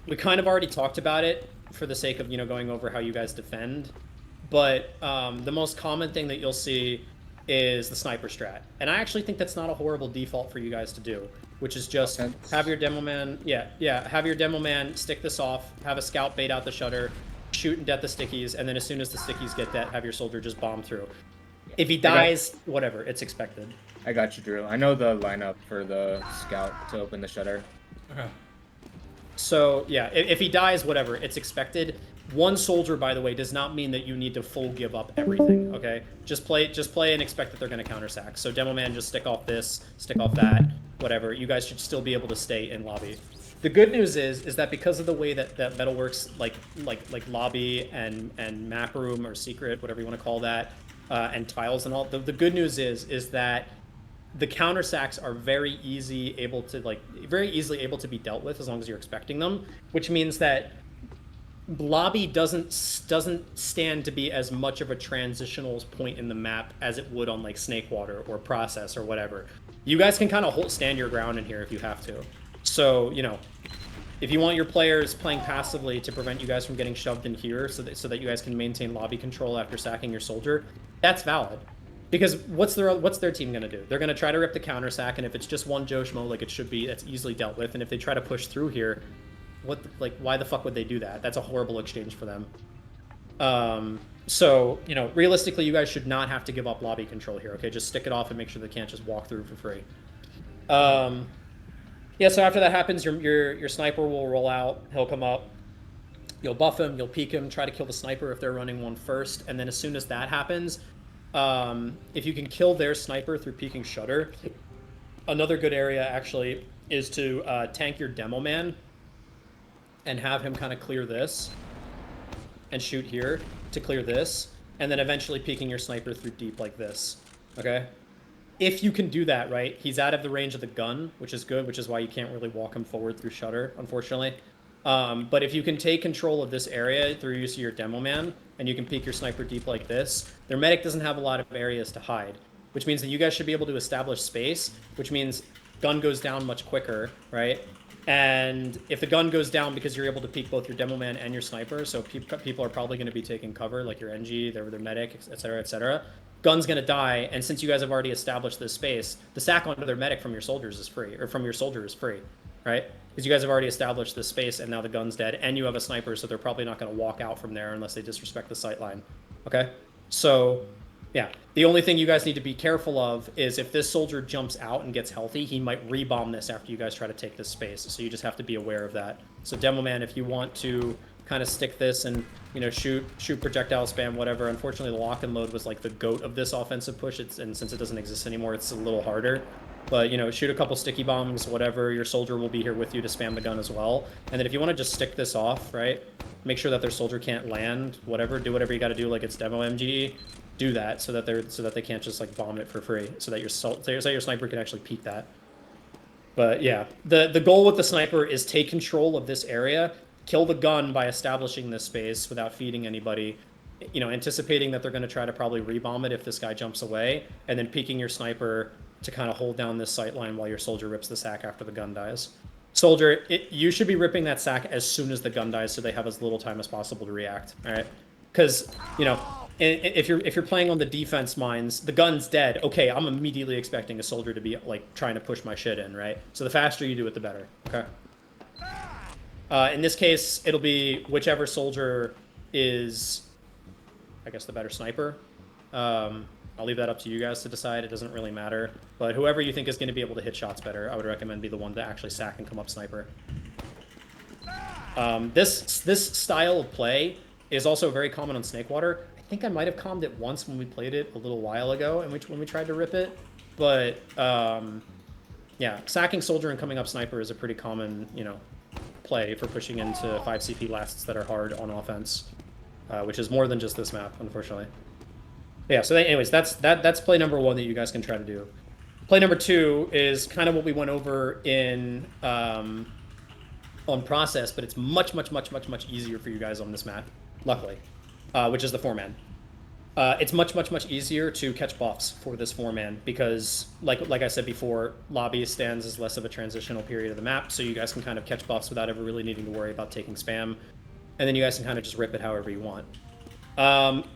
We kind of already talked about it for the sake of going over how you guys defend, but the most common thing that you'll see is the sniper strat, and I actually think that's not a horrible default for you guys to do, which is just have your demo man, have your demo man stick this off, have a scout bait out the shutter, shoot and death the stickies, and then as soon as the stickies get dead, have your soldier just bomb through. If he dies, whatever, it's expected. I got you, Drew. I know the lineup for the scout to open the shutter. Okay. So yeah, if he dies, whatever, it's expected. One soldier, by the way, does not mean that you need to full give up everything. Okay, just play and expect that they're going to counter sack. So demo man, just stick off this, stick off that, whatever. You guys should still be able to stay in lobby. The good news is that because of the way that metalworks like lobby and map room or secret, whatever you want to call that, and tiles and all. The good news is that the counter sacks are very easily able to be dealt with as long as you're expecting them, which means that lobby doesn't stand to be as much of a transitional point in the map as it would on like Snakewater or Process or whatever. You guys can kind of stand your ground in here if you have to. So if you want your players playing passively to prevent you guys from getting shoved in here, so that you guys can maintain lobby control after sacking your soldier, that's valid. Because what's their team gonna do? They're gonna try to rip the counter sack, and if it's just one Joe Schmo like it should be, that's easily dealt with. And if they try to push through here, why the fuck would they do that? That's a horrible exchange for them. So realistically, you guys should not have to give up lobby control here. Okay, just stick it off and make sure they can't just walk through for free. Yeah. So after that happens, your sniper will roll out. He'll come up. You'll buff him. You'll peek him. Try to kill the sniper if they're running one first, and then as soon as that happens. If you can kill their sniper through peeking shutter, another good area actually is to tank your demo man and have him kind of clear this and shoot here to clear this, and then eventually peeking your sniper through deep like this. Okay? If you can do that, right, he's out of the range of the gun, which is good, which is why you can't really walk him forward through shutter, unfortunately. But if you can take control of this area through use of your demo man, and you can peek your sniper deep like this, their medic doesn't have a lot of areas to hide, which means that you guys should be able to establish space, which means gun goes down much quicker, right? And if the gun goes down because you're able to peek both your demo man and your sniper, so people are probably going to be taking cover, like your NG, their medic, etc. Gun's going to die, and since you guys have already established this space, the sack onto their medic from your soldiers is free, or from your soldier is free, right? Because you guys have already established this space, and now the gun's dead, and you have a sniper, so they're probably not going to walk out from there unless they disrespect the sight line. Okay? So, yeah. The only thing you guys need to be careful of is if this soldier jumps out and gets healthy, he might rebomb this after you guys try to take this space. So you just have to be aware of that. So Demo Man, if you want to kind of stick this and shoot projectile spam, whatever. Unfortunately, the lock and load was like the goat of this offensive push. And since it doesn't exist anymore, it's a little harder. But shoot a couple sticky bombs, whatever. Your soldier will be here with you to spam the gun as well. And then if you want to just stick this off, right? Make sure that their soldier can't land, whatever. Do whatever you got to do, like it's demo MGE. Do that so that they can't just like bomb it for free. So that your sniper can actually peek that. But yeah, the goal with the sniper is take control of this area, kill the gun by establishing this space without feeding anybody, anticipating that they're going to try to probably rebomb it if this guy jumps away, and then peeking your sniper to kind of hold down this sight line while your soldier rips the sack after the gun dies. Soldier, you should be ripping that sack as soon as the gun dies, so they have as little time as possible to react. All right, because if you're playing on the defense mines, the gun's dead. Okay, I'm immediately expecting a soldier to be like trying to push my shit in, right? So the faster you do it, the better. Okay. In this case, it'll be whichever soldier is, I guess, the better sniper. I'll leave that up to you guys to decide. It doesn't really matter. But whoever you think is going to be able to hit shots better, I would recommend be the one to actually sack and come up sniper. This style of play is also very common on Snakewater. I think I might have calmed it once when we played it a little while ago, and when we tried to rip it. But yeah, sacking soldier and coming up sniper is a pretty common, play for pushing into 5 CP lasts that are hard on offense, which is more than just this map, unfortunately. Yeah, so anyways, that's play number 1 that you guys can try to do. Play number 2 is kind of what we went over in on process, but it's much easier for you guys on this map, luckily, which is the 4-man. It's much easier to catch buffs for this 4-man because, like I said before, lobby stands as less of a transitional period of the map, so you guys can kind of catch buffs without ever really needing to worry about taking spam, and then you guys can kind of just rip it however you want.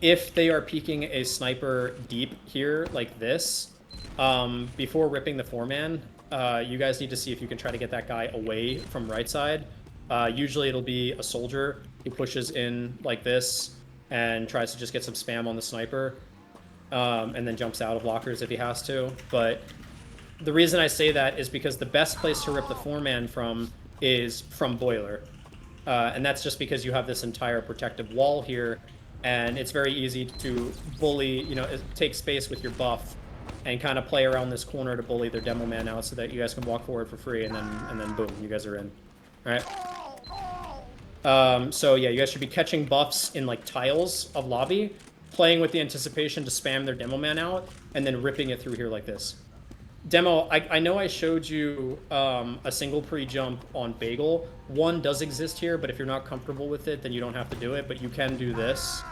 If they are peeking a sniper deep here like this, before ripping the 4-man, you guys need to see if you can try to get that guy away from right side. Usually it'll be a soldier who pushes in like this and tries to just get some spam on the sniper, and then jumps out of lockers if he has to. But the reason I say that is because the best place to rip the 4-man from is from boiler. And that's just because you have this entire protective wall here, and it's very easy to bully, take space with your buff and kind of play around this corner to bully their demo man out so that you guys can walk forward for free, and then boom, you guys are in. All right. So yeah, you guys should be catching buffs in like tiles of lobby, playing with the anticipation to spam their demo man out, and then ripping it through here like this. Demo, I know I showed you a single pre-jump on Bagel. One does exist here, but if you're not comfortable with it, then you don't have to do it, but you can do this.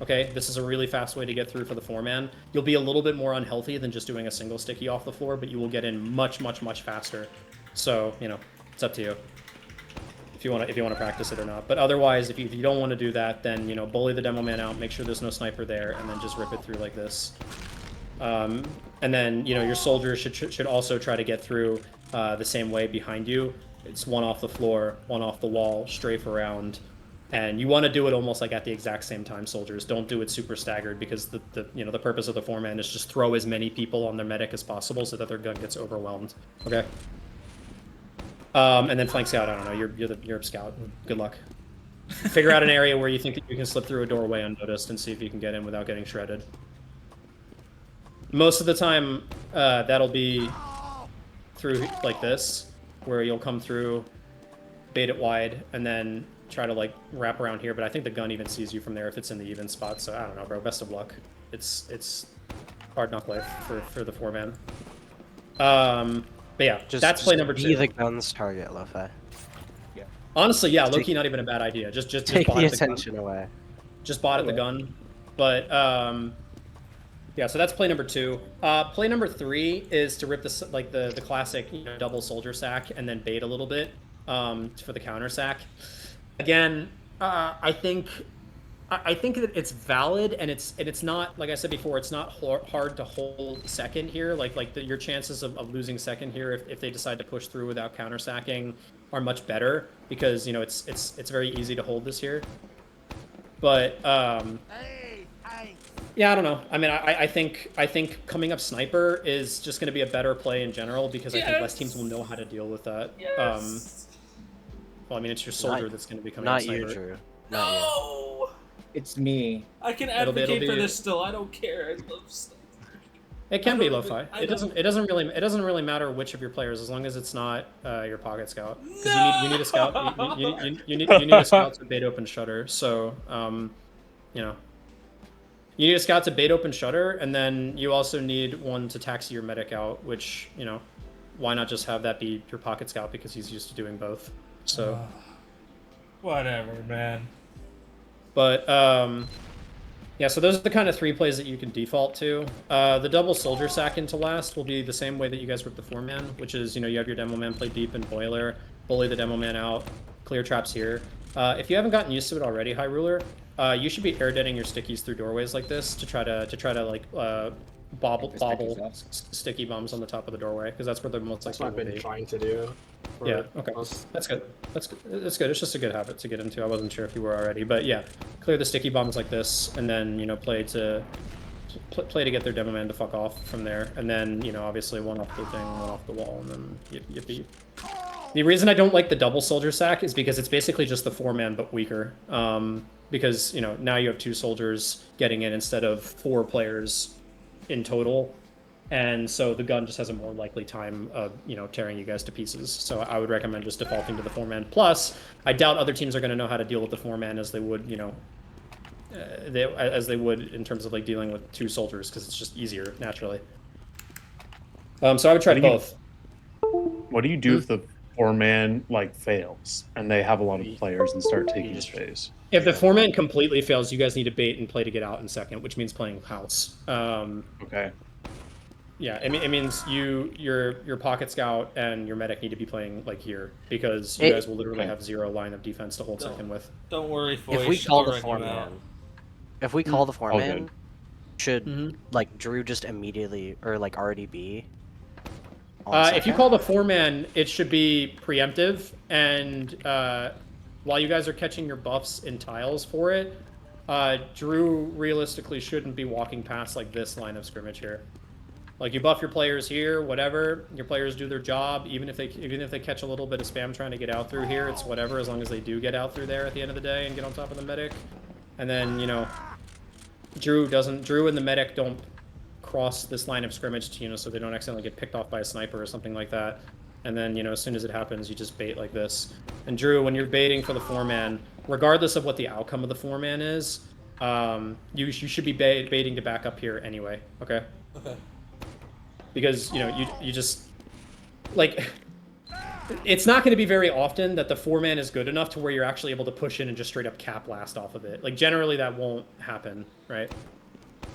Okay, this is a really fast way to get through for the 4-man. You'll be a little bit more unhealthy than just doing a single sticky off the floor, but you will get in much faster. So, it's up to you if you want to practice it or not. But otherwise, if you don't want to do that, then, bully the demo man out, make sure there's no sniper there, and then just rip it through like this. And then, your soldier should also try to get through the same way behind you. It's one off the floor, one off the wall, strafe around. And you want to do it almost like at the exact same time, soldiers. Don't do it super staggered, because the purpose of the 4-man is just throw as many people on their medic as possible so that their gun gets overwhelmed. Okay. And then flank scout. I don't know. You're a scout. Good luck. Figure out an area where you think that you can slip through a doorway unnoticed and see if you can get in without getting shredded. Most of the time, that'll be through like this, where you'll come through, bait it wide, and then try to like wrap around here. But I think the gun even sees you from there if it's in the even spot. So I don't know, bro. Best of luck. It's hard knock life for the 4-man. But yeah, that's play number 2. Be the gun's target, Lo-Fi. Yeah. Honestly, yeah, low-key not even a bad idea. Just Take bot the at the attention gun. away. Just bot at the gun. But yeah, so that's play number 2. Play number 3 is to rip the classic double soldier sack and then bait a little bit for the counter sack. Again, I think that it's valid, and it's not, like I said before, it's not hard to hold second here. Your chances of losing second here if they decide to push through without counter sacking are much better, because it's very easy to hold this here. But yeah, I don't know. I mean, I think coming up sniper is just going to be a better play in general, because I think less teams will know how to deal with that. Yes. Well, I mean, it's your soldier that's going to be coming Not up sniper. you, Drew. No! It's me. I can It'll advocate be- for this still. I don't care. I love stuff. It can I be don't lo-fi. even- I It don't- doesn't really matter which of your players, as long as it's not your pocket scout. Because you need a scout. You need a scout to bait open shutter. So you need a scout to bait open shutter, and then you also need one to taxi your medic out. Which why not just have that be your pocket scout, because he's used to doing both. So Whatever, man. but Yeah, so those are the kind of 3 plays that you can default to. The double soldier sack into last will be the same way that you guys rip the 4-man, which is, you have your demo man play deep in boiler, bully the demo man out, clear traps here. If you haven't gotten used to it already, High Ruler, you should be air deading your stickies through doorways like this to try to like bobble sticky bombs on the top of the doorway, because that's where they're most That's likely what I've to been be. trying to do. Yeah, okay. That's good. That's good. It's good. It's just a good habit to get into. I wasn't sure if you were already, but yeah, clear the sticky bombs like this, and then play to get their demo man to fuck off from there, and then obviously one off the thing, one off the wall, and then you beat. The reason I don't like the double soldier sack is because it's basically just the 4-man but weaker. Because now you have 2 soldiers getting in instead of 4 players in total. And so the gun just has a more likely time of, tearing you guys to pieces. So I would recommend just defaulting to the 4-man. Plus, I doubt other teams are going to know how to deal with the 4-man as they would, as they would in terms of like dealing with 2 soldiers, because it's just easier naturally. So I would try both. What do you do if the 4-man like fails and they have a lot of players and start taking space? If the 4-man completely fails, you guys need to bait and play to get out in second, which means playing house. Okay. Yeah, it means your pocket scout and your medic need to be playing like here, because you guys will literally have 0 line of defense to hold second with. Don't worry, Foy. If we call the I'll run you out. 4-man, if we call the 4-man, good. should like Drew just immediately or like already be? On If you second? call the 4-man, it should be preemptive, and while you guys are catching your buffs in tiles for it, Drew realistically shouldn't be walking past like this line of scrimmage here. Like, you buff your players here, whatever. Your players do their job, even if they catch a little bit of spam trying to get out through here, it's whatever, as long as they do get out through there at the end of the day and get on top of the medic. And then Drew and the medic don't cross this line of scrimmage to, so they don't accidentally get picked off by a sniper or something like that. And then as soon as it happens, you just bait like this. And Drew, when you're baiting for the 4-man, regardless of what the outcome of the 4-man is, you should be baiting to back up here anyway. Okay. Okay. Because you just like, it's not going to be very often that the 4-man is good enough to where you're actually able to push in and just straight up cap blast off of it. Like, generally that won't happen, right?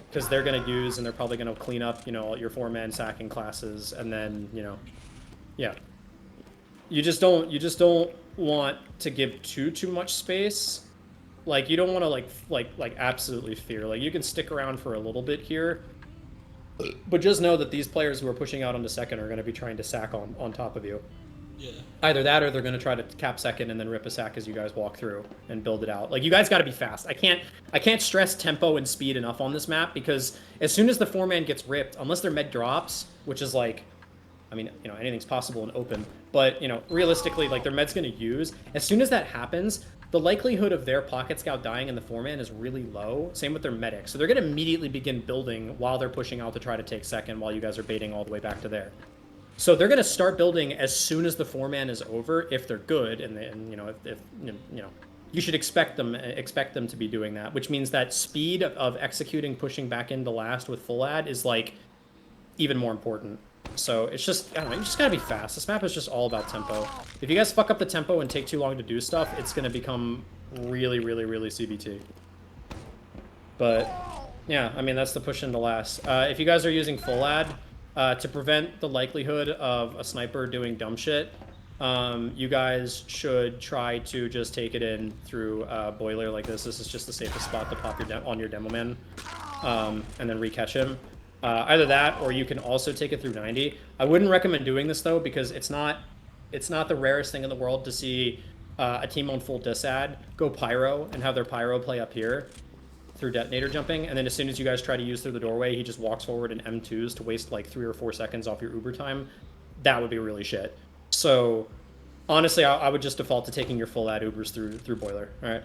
Because they're going to use, and they're probably going to clean up your 4-man sacking classes, and then yeah, you just don't want to give too much space. Like, you don't want to like absolutely fear. Like, you can stick around for a little bit here, but just know that these players who are pushing out onto second are going to be trying to sack on top of you. Yeah. Either that, or they're going to try to cap second and then rip a sack as you guys walk through and build it out. Like, you guys got to be fast. I can't stress tempo and speed enough on this map, because as soon as the 4-man gets ripped, unless their med drops, which is like, I mean, anything's possible in open, but realistically, like, their med's going to use. As soon as that happens, the likelihood of their pocket scout dying in the 4-man is really low. Same with their medic. So they're going to immediately begin building while they're pushing out to try to take second, while you guys are baiting all the way back to there. So they're going to start building as soon as the 4-man is over, if they're good, and if you should expect them to be doing that, which means that speed of executing, pushing back into last with full ad is like even more important. So it's just, I don't know, you just gotta be fast. This map is just all about tempo. If you guys fuck up the tempo and take too long to do stuff, it's gonna become really, really, really CBT. But yeah, I mean, that's the push into last. If you guys are using full ad, to prevent the likelihood of a sniper doing dumb shit, you guys should try to just take it in through boiler like this. This is just the safest spot to pop on your demo man, and then recatch him. Either that, or you can also take it through 90. I wouldn't recommend doing this though, because it's not the rarest thing in the world to see a team on full disad go pyro and have their pyro play up here through detonator jumping, and then as soon as you guys try to use through the doorway, he just walks forward in M2s to waste like 3 or 4 seconds off your Uber time. That would be really shit. So honestly, I would just default to taking your full ad Ubers through boiler. All right.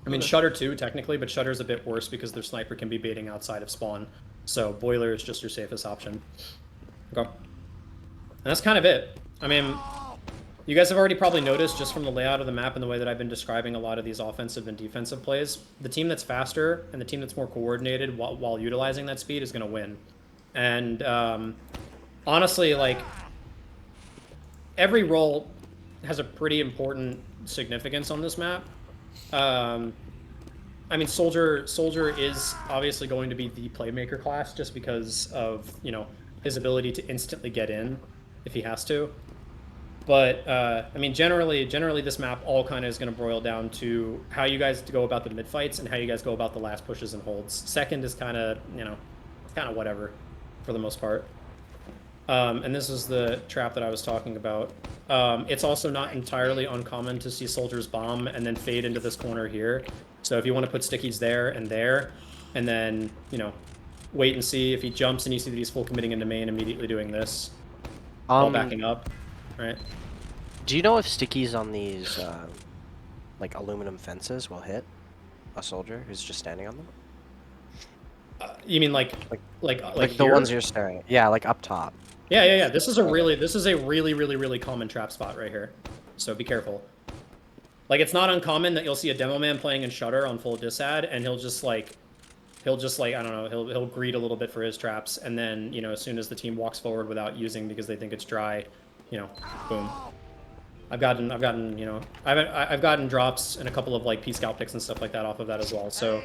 I mean, Shutter too, technically, but Shutter's a bit worse because their sniper can be baiting outside of spawn. So boiler is just your safest option. Okay. And that's kind of it. I mean, you guys have already probably noticed just from the layout of the map and the way that I've been describing a lot of these offensive and defensive plays, the team that's faster and the team that's more coordinated while utilizing that speed is going to win. And honestly, like, every role has a pretty important significance on this map. I mean, soldier is obviously going to be the playmaker class just because of, you know, his ability to instantly get in if he has to. But I mean, generally, this map all kind of is going to boil down to how you guys go about the mid fights and how you guys go about the last pushes and holds. Second is kind of, you know, kind of whatever, for the most part. And this is the trap that I was talking about. It's also not entirely uncommon to see soldiers bomb and then fade into this corner here. So if you want to put stickies there, and then, you know, wait and see if he jumps and you see that he's full committing into main, immediately doing this, while backing up, right? Do you know if stickies on these, like, aluminum fences will hit a soldier who's just standing on them? You mean like the here? ones you're staring at? Yeah, like up top. Yeah. This is a really common trap spot right here. So be careful. Like, it's not uncommon that you'll see a demo man playing in Shutter on full disad, and he'll just like, I don't know, he'll greed a little bit for his traps, and then, you know, as soon as the team walks forward without using because they think it's dry, you know, boom. I've gotten, you know, I've gotten drops and a couple of like P-Scout picks and stuff like that off of that as well. So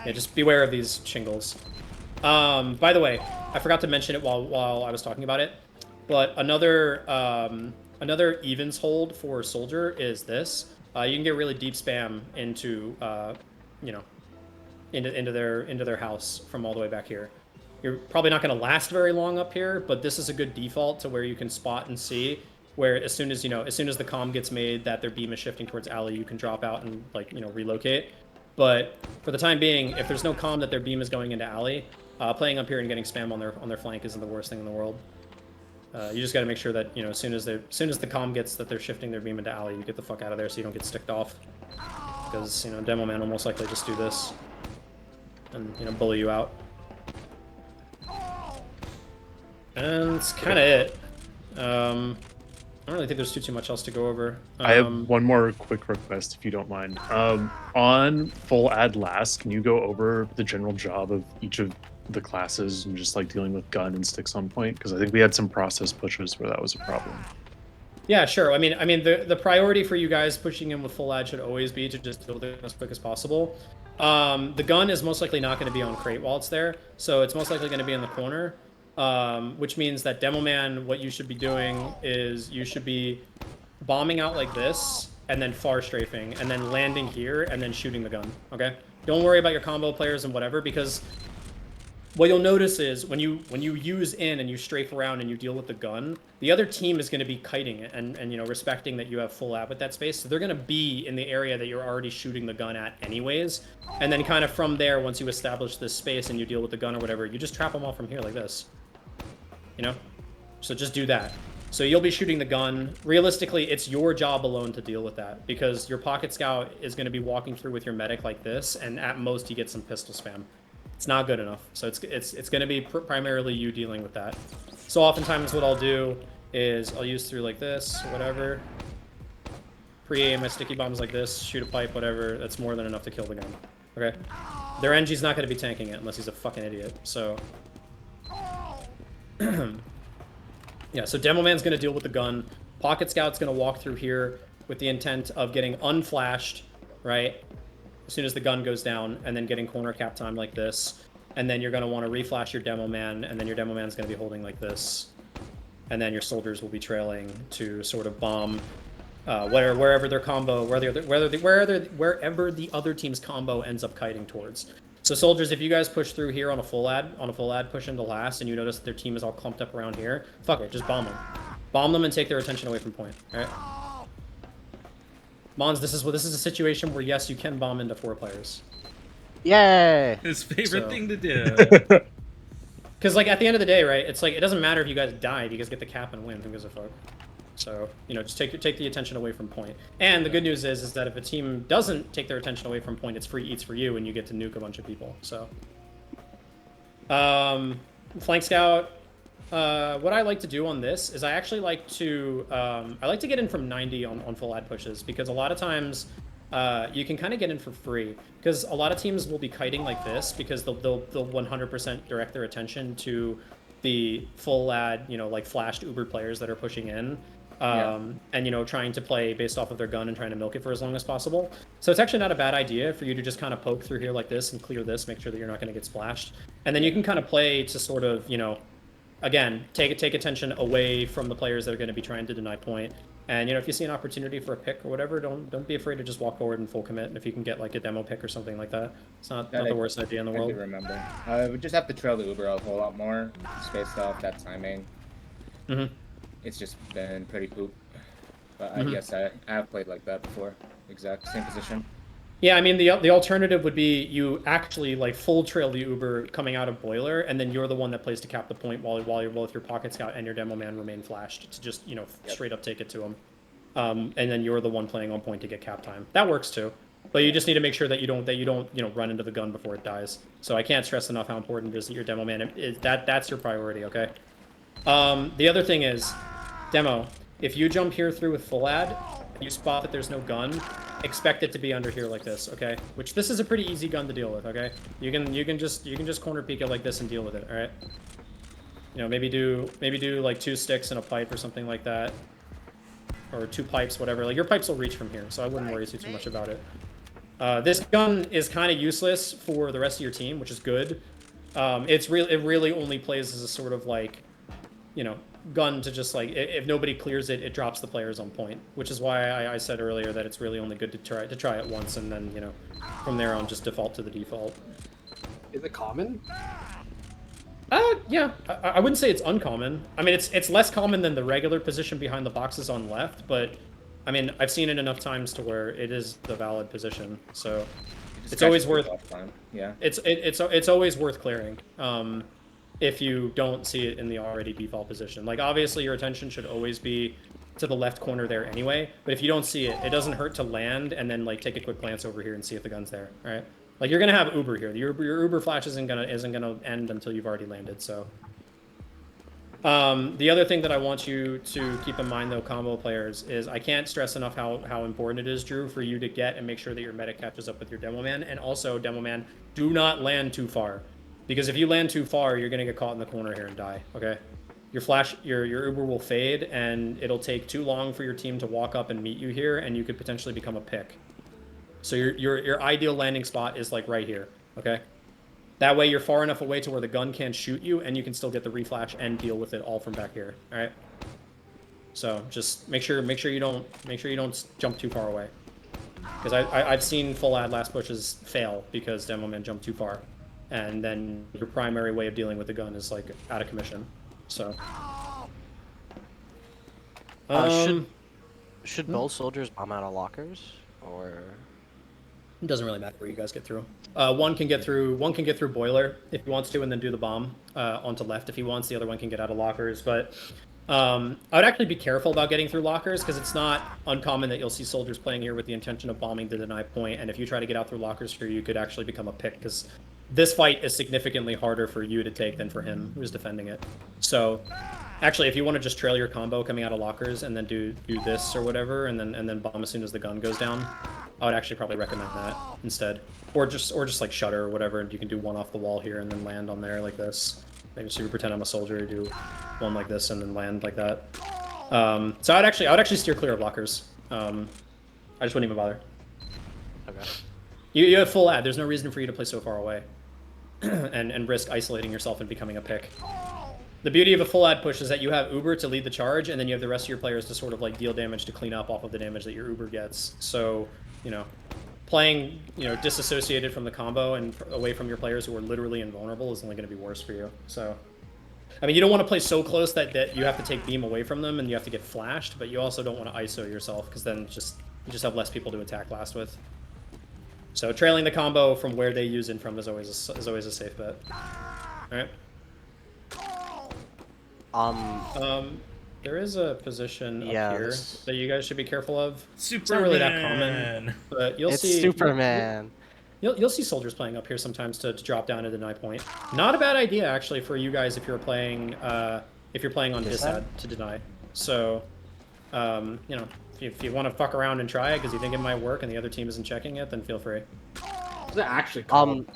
yeah, just beware of these shingles. By the way, I forgot to mention it while I was talking about it, but another evens hold for soldier is this. You can get really deep spam into, you know, into their house from all the way back here. You're probably not going to last very long up here, but this is a good default to where you can spot and see where as soon as the comm gets made that their beam is shifting towards alley, you can drop out and, like, you know, relocate. But for the time being, if there's no comm that their beam is going into alley, playing up here and getting spam on their flank isn't the worst thing in the world. You just got to make sure that, you know, as soon as the comm gets that they're shifting their beam into alley, you get the fuck out of there so you don't get sticked off. Because, you know, demo man will most likely just do this and, you know, bully you out. And that's kind of it. I don't really think there's too much else to go over. I have one more quick request, if you don't mind. On full ad last, can you go over the general job of each of the classes and just like dealing with gun and sticks on point? Because I think we had some process pushes where that was a problem. Yeah, sure. I mean, the priority for you guys pushing in with full ad should always be to just build it as quick as possible. The gun is most likely not going to be on crate while it's there, so it's most likely going to be in the corner. Which means that demo man, what you should be doing is you should be bombing out like this and then far strafing and then landing here and then shooting the gun. Okay, don't worry about your combo players and whatever, because what you'll notice is when you use in and you strafe around and you deal with the gun, the other team is going to be kiting it and you know, respecting that you have full ad with that space, so they're going to be in the area that you're already shooting the gun at anyways. And then kind of from there, once you establish this space and you deal with the gun or whatever, you just trap them all from here like this. You know, so just do that. So you'll be shooting the gun. Realistically, it's your job alone to deal with that, because your pocket scout is going to be walking through with your medic like this, and at most you get some pistol spam. It's not good enough. So it's going to be primarily you dealing with that. So oftentimes what I'll do is I'll use through like this, whatever. Pre-aim my sticky bombs like this, shoot a pipe, whatever. That's more than enough to kill the gun. Okay. Their NG's not going to be tanking it unless he's a fucking idiot. So. Yeah, so Demo Man's going to deal with the gun. Pocket Scout's going to walk through here with the intent of getting unflashed, right? As soon as the gun goes down, and then getting corner cap time like this. And then you're going to want to reflash your Demo Man, and then your Demo Man's going to be holding like this. And then your soldiers will be trailing to sort of bomb wherever their combo, wherever the other team's combo ends up kiting towards. So soldiers, if you guys push through here on a full ad push into last, and you notice that their team is all clumped up around here, fuck it, just bomb them. Bomb them and take their attention away from point. All right. Mons, this is a situation where yes, you can bomb into 4 players. Yay! His favorite thing to do. Because like at the end of the day, right? It's like it doesn't matter if you guys die, if you guys get the cap and win. Who gives a fuck? So, you know, just take the attention away from point. And the good news is that if a team doesn't take their attention away from point, it's free eats for you, and you get to nuke a bunch of people. So, flank scout. What I like to do on this is I actually like to get in from 90 on full ad pushes, because a lot of times you can kind of get in for free, because a lot of teams will be kiting like this because they'll 100% direct their attention to the full ad, you know, like flashed Uber players that are pushing in. and you know, trying to play based off of their gun and trying to milk it for as long as possible. So it's actually not a bad idea for you to just kind of poke through here like this and clear this, make sure that you're not going to get splashed, and then you can kind of play to sort of, you know, again, take attention away from the players that are going to be trying to deny point. And you know, if you see an opportunity for a pick or whatever, don't be afraid to just walk forward and full commit. And if you can get like a demo pick or something like that, it's not the worst idea in the world. I do remember. We just have to trail the Uber a whole lot more, just based off that timing. It's just been pretty poop. But yes, I have played like that before. Exact same position. Yeah, I mean, the alternative would be you actually like full trail the Uber coming out of boiler, and then you're the one that plays to cap the point while you're both your pocket scout and your demo man remain flashed to just, you know, straight up take it to him, and then you're the one playing on point to get cap time. That works too, but you just need to make sure that you don't you know, run into the gun before it dies. So I can't stress enough how important it is that your demo man that's your priority. Okay. The other thing is, demo. If you jump here through with full ad, and you spot that there's no gun, expect it to be under here like this, okay? Which this is a pretty easy gun to deal with, okay? You can just corner peek it like this and deal with it, all right? You know, maybe do like 2 sticks and a pipe or something like that, or 2 pipes, whatever. Like your pipes will reach from here, so I wouldn't worry too much about it. This gun is kind of useless for the rest of your team, which is good. It really only plays as a sort of like, you know, gun to just like, if nobody clears it, it drops the players on point, which is why I said earlier that it's really only good to try it once, and then, you know, from there on just default to the default. Is it common? Yeah, I wouldn't say it's uncommon. I mean, it's less common than the regular position behind the boxes on left, but I mean, I've seen it enough times to where it is the valid position, so it's always worth. Yeah. It's always worth clearing. If you don't see it in the already default position. Like, obviously, your attention should always be to the left corner there anyway, but if you don't see it, it doesn't hurt to land and then, like, take a quick glance over here and see if the gun's there, all right? Like, you're gonna have Uber here. Your Uber flash isn't gonna end until you've already landed, so. The other thing that I want you to keep in mind, though, combo players, is I can't stress enough how important it is, Drew, for you to get and make sure that your medic catches up with your demo man, and also, demo man, do not land too far. Because if you land too far, you're gonna get caught in the corner here and die, okay? Your Uber will fade, and it'll take too long for your team to walk up and meet you here, and you could potentially become a pick. So your ideal landing spot is like right here, okay? That way you're far enough away to where the gun can't shoot you, and you can still get the reflash and deal with it all from back here, all right? So just make sure you don't jump too far away. Because I've seen full ad last pushes fail because demo man jumped too far. And then your primary way of dealing with the gun is like out of commission. So should both soldiers bomb out of lockers, or it doesn't really matter where you guys get through. One can get through boiler if he wants to, and then do the bomb onto left if he wants. The other one can get out of lockers, but I would actually be careful about getting through lockers, because it's not uncommon that you'll see soldiers playing here with the intention of bombing the deny point, and if you try to get out through lockers here, you could actually become a pick, because this fight is significantly harder for you to take than for him who's defending it. So actually, if you want to just trail your combo coming out of lockers and then do this or whatever, and then bomb as soon as the gun goes down, I would actually probably recommend that instead. Or just like shutter or whatever, and you can do one off the wall here and then land on there like this. Maybe so you pretend I'm a soldier, do one like this and then land like that. So I would actually steer clear of lockers. I just wouldn't even bother. okay? You have full ad. There's no reason for you to play so far away and risk isolating yourself and becoming a pick. The beauty of a full ad push is that you have Uber to lead the charge, and then you have the rest of your players to sort of like deal damage to clean up off of the damage that your Uber gets. So, you know, playing, you know, disassociated from the combo and away from your players who are literally invulnerable is only going to be worse for you. So, I mean, you don't want to play so close that you have to take beam away from them and you have to get flashed, but you also don't want to ISO yourself, because then you just have less people to attack last with. So trailing the combo from where they use in from is always a safe bet. All right. There is a position up here that you guys should be careful of. Superman. It's not really that common, but you'll see. It's Superman. You'll see soldiers playing up here sometimes to drop down to deny point. Not a bad idea actually for you guys if you're playing on disad to deny. So, you know, if you want to fuck around and try it because you think it might work and the other team isn't checking it, then feel free. Is it actually called?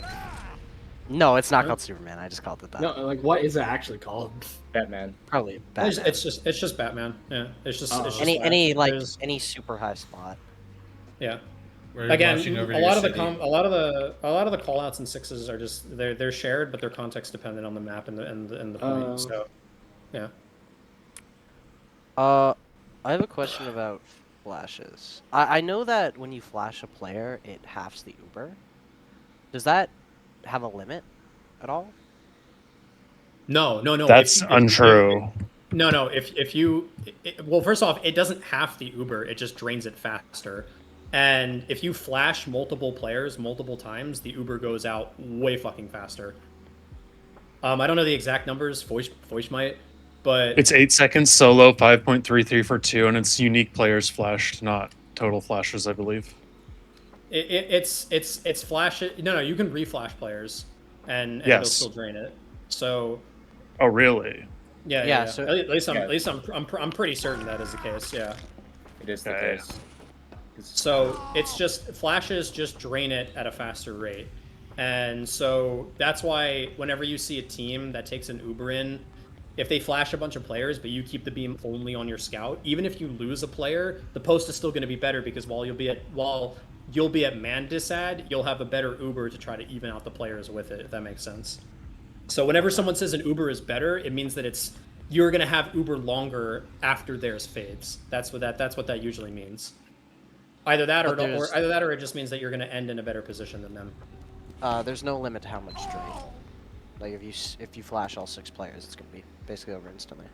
No, it's not Huh? called Superman. I just called it that. No, like what is it actually called? Batman. Probably Batman. It's just Batman. Yeah, it's just Oh. it's just any that. any like There's- any super high spot. yeah. Where you're rushing Again, over a your lot of the city. a lot of the call outs and sixes are just they're shared, but they're context dependent on the map and the point. So yeah. I have a question about flashes. I know that when you flash a player, it halves the Uber. Does that have a limit at all? No. That's If untrue. no. If you well, first off, it doesn't half the Uber. It just drains it faster. And if you flash multiple players multiple times, the Uber goes out way fucking faster. I don't know the exact numbers. Voice might, but It's 8 seconds solo, 5.33 for 2, and it's unique players flashed, not total flashes, I believe. it's flash. No, you can reflash players, and it'll Yes. still drain it. So Oh, really? yeah. So- At least Yeah. I'm pretty certain that is the case. Yeah. It is the Yeah. case. So it's just flashes just drain it at a faster rate. And so that's why whenever you see a team that takes an Uber in, if they flash a bunch of players, but you keep the beam only on your scout, even if you lose a player, the post is still going to be better because while you'll be at man disad, you'll have a better Uber to try to even out the players with it, if that makes sense. So whenever someone says an Uber is better, it means that you're going to have Uber longer after theirs fades. That's what that usually means. Either that But there's- or it just means that you're going to end in a better position than them. There's no limit to how much drain. Like if you flash all 6 players, it's gonna be basically over instantly.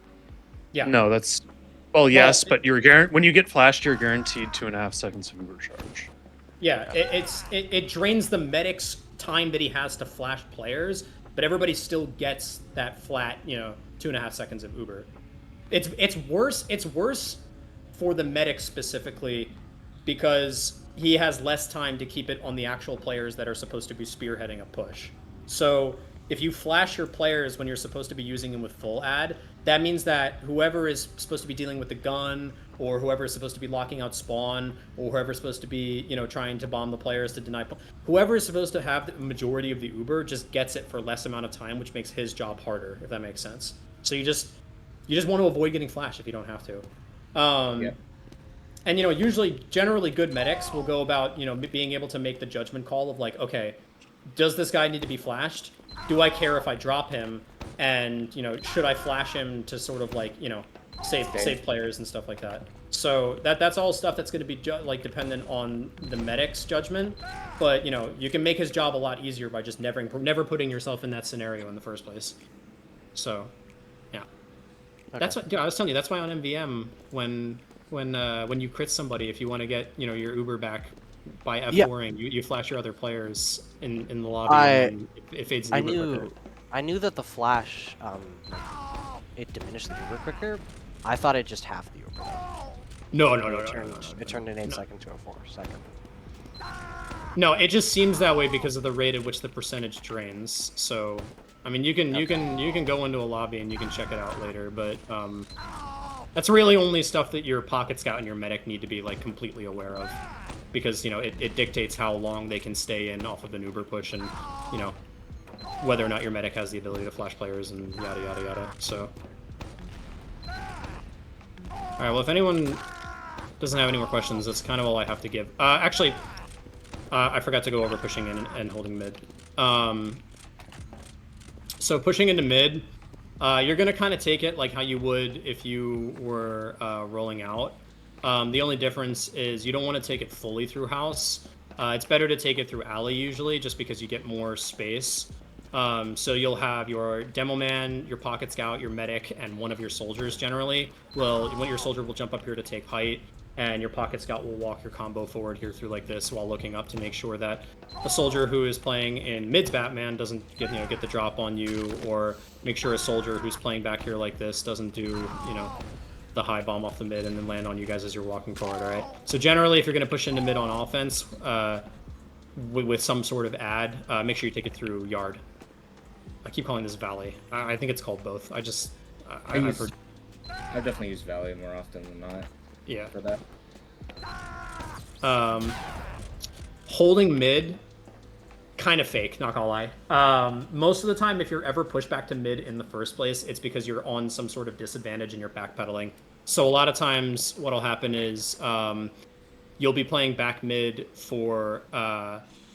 Yeah. No, that's well, yes, but when you get flashed, you're guaranteed 2.5 seconds of Uber charge. Yeah, it drains the medic's time that he has to flash players, but everybody still gets that flat, 2.5 seconds of Uber. It's worse. It's worse for the medic specifically because he has less time to keep it on the actual players that are supposed to be spearheading a push. So if you flash your players when you're supposed to be using them with full ad, that means that whoever is supposed to be dealing with the gun, or whoever is supposed to be locking out spawn, or whoever is supposed to be, trying to bomb the players to deny, whoever is supposed to have the majority of the Uber just gets it for less amount of time, which makes his job harder, if that makes sense. So you just want to avoid getting flashed if you don't have to. Yeah. And usually, generally, good medics will go about being able to make the judgment call of like, okay, does this guy need to be flashed? Do I care if I drop him? And should I flash him to sort of like save players and stuff like that? So that's all stuff that's going to be dependent on the medic's judgment. But you can make his job a lot easier by just never putting yourself in that scenario in the first place. So, yeah, that's what I was telling you. That's why on MVM when you crit somebody, if you want to get your Uber back by F4ing, you flash your other players in the lobby, and it fades the Uber quicker. I knew that the flash it diminished the Uber quicker. I thought it just halved the Uber. No. It turned an 8 second to a 4 second. No, it just seems that way because of the rate at which the percentage drains. So, I mean, you can go into a lobby and you can check it out later, but that's really only stuff that your pocket scout and your medic need to be like completely aware of, because it dictates how long they can stay in off of an Uber push, and whether or not your medic has the ability to flash players and yada yada yada. So, all right. Well, if anyone doesn't have any more questions, that's kind of all I have to give. Actually, I forgot to go over pushing in and holding mid. So pushing into mid, you're gonna kind of take it like how you would if you were rolling out. The only difference is you don't want to take it fully through house. It's better to take it through alley usually, just because you get more space. So you'll have your demo man, your pocket scout, your medic, and one of your soldiers generally. Your soldier will jump up here to take height, and your pocket scout will walk your combo forward here through like this while looking up to make sure that a soldier who is playing in mid's Batman doesn't get the drop on you, or make sure a soldier who's playing back here like this doesn't do the high bomb off the mid and then land on you guys as you're walking forward. All right. So generally, if you're going to push into mid on offense with some sort of ad, make sure you take it through yard. I keep calling this Valley. I think it's called both. I've definitely used Valley more often than not. Yeah. For that. Holding mid kind of fake, not gonna lie. Most of the time, if you're ever pushed back to mid in the first place, it's because you're on some sort of disadvantage and you're backpedaling. So a lot of times, what'll happen is you'll be playing back mid for,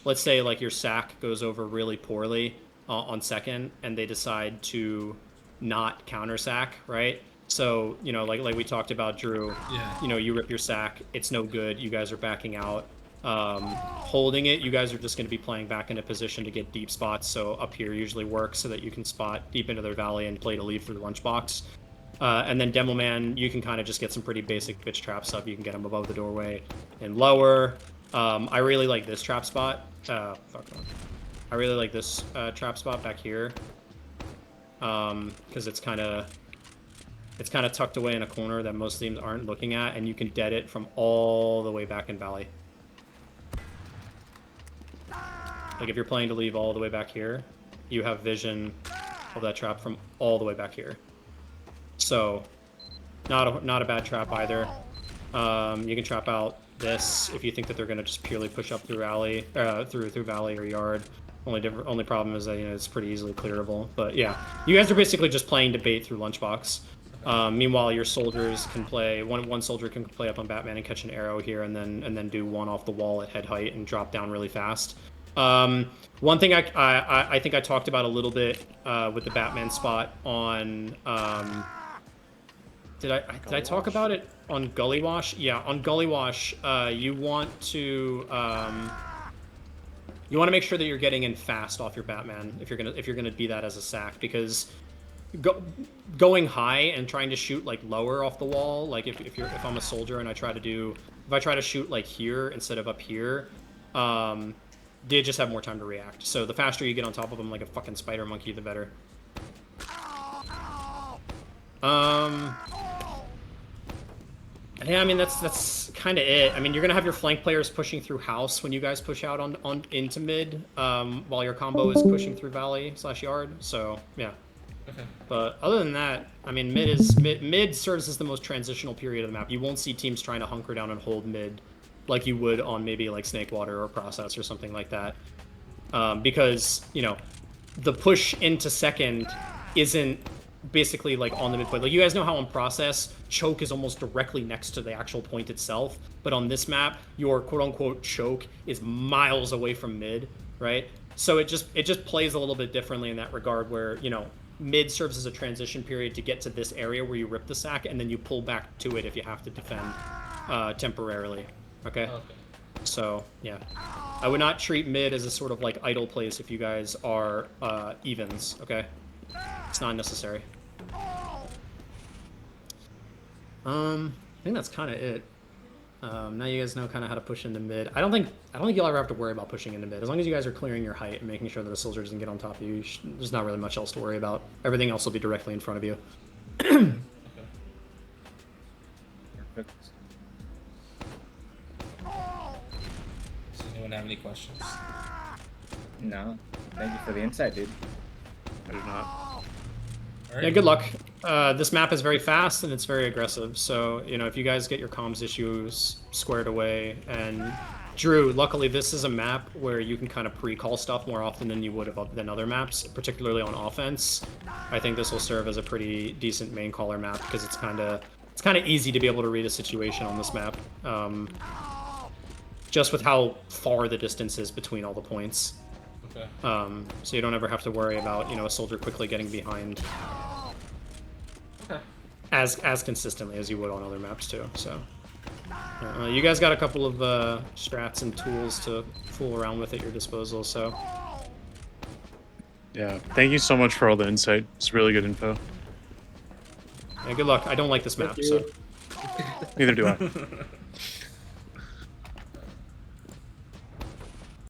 let's say, like your sack goes over really poorly on second, and they decide to not counter sack, right? So like we talked about, Drew. Yeah. You rip your sack, it's no good. You guys are backing out. Holding it, you guys are just going to be playing back into position to get deep spots. So up here usually works so that you can spot deep into their valley and play to leave through the lunchbox. And then Demo Man, you can kind of just get some pretty basic bitch traps up. You can get them above the doorway and lower. I really like this trap spot. I really like this trap spot back here because it's kind of tucked away in a corner that most teams aren't looking at, and you can dead it from all the way back in valley. Like if you're playing to leave all the way back here, you have vision of that trap from all the way back here. So, not a bad trap either. You can trap out this if you think that they're going to just purely push up through alley, through valley or yard. Only problem is that it's pretty easily clearable. But yeah, you guys are basically just playing to bait through lunchbox. Meanwhile, your soldiers can play one soldier can play up on Batman and catch an arrow here, and then do one off the wall at head height and drop down really fast. One thing I think I talked about a little bit with the Batman spot on did I talk about it on Gully Wash? Yeah, on Gully Wash, you want to make sure that you're getting in fast off your Batman if you're gonna be that as a sack, because going high and trying to shoot like lower off the wall, like if I'm a soldier and I try to shoot like here instead of up here, they just have more time to react. So the faster you get on top of them like a fucking spider monkey, the better. Yeah, I mean that's kind of it. I mean, you're gonna have your flank players pushing through house when you guys push out on into mid, while your combo is pushing through valley/yard. So yeah. Okay. But other than that, I mean, mid serves as the most transitional period of the map. You won't see teams trying to hunker down and hold mid like you would on maybe like Snakewater or Process or something like that, because the push into second isn't basically like on the midpoint. Like you guys know how on Process, choke is almost directly next to the actual point itself, but on this map, your quote-unquote choke is miles away from mid, right? So it just plays a little bit differently in that regard, where mid serves as a transition period to get to this area where you rip the sack, and then you pull back to it if you have to defend temporarily. Okay? So yeah, I would not treat mid as a sort of like idle place if you guys are evens. Okay, it's not necessary. I think that's kind of it. Now you guys know kind of how to push into mid. I don't think you'll ever have to worry about pushing into mid as long as you guys are clearing your height and making sure that the soldier doesn't get on top of you. There's not really much else to worry about. Everything else will be directly in front of you. Perfect. Does anyone have any questions? No. Thank you for the insight, dude. I do not. Yeah, good luck. This map is very fast and it's very aggressive. So, if you guys get your comms issues squared away, and Drew, luckily this is a map where you can kind of pre-call stuff more often than you would have than other maps, particularly on offense. I think this will serve as a pretty decent main caller map because it's kind of easy to be able to read a situation on this map. Just with how far the distance is between all the points. Okay. So you don't ever have to worry about, a soldier quickly getting behind. Okay. As consistently as you would on other maps too. So you guys got a couple of strats and tools to fool around with at your disposal. So Yeah, thank you so much for all the insight. It's really good info. yeah, good luck. I don't like this map, Thank so you. Neither do I.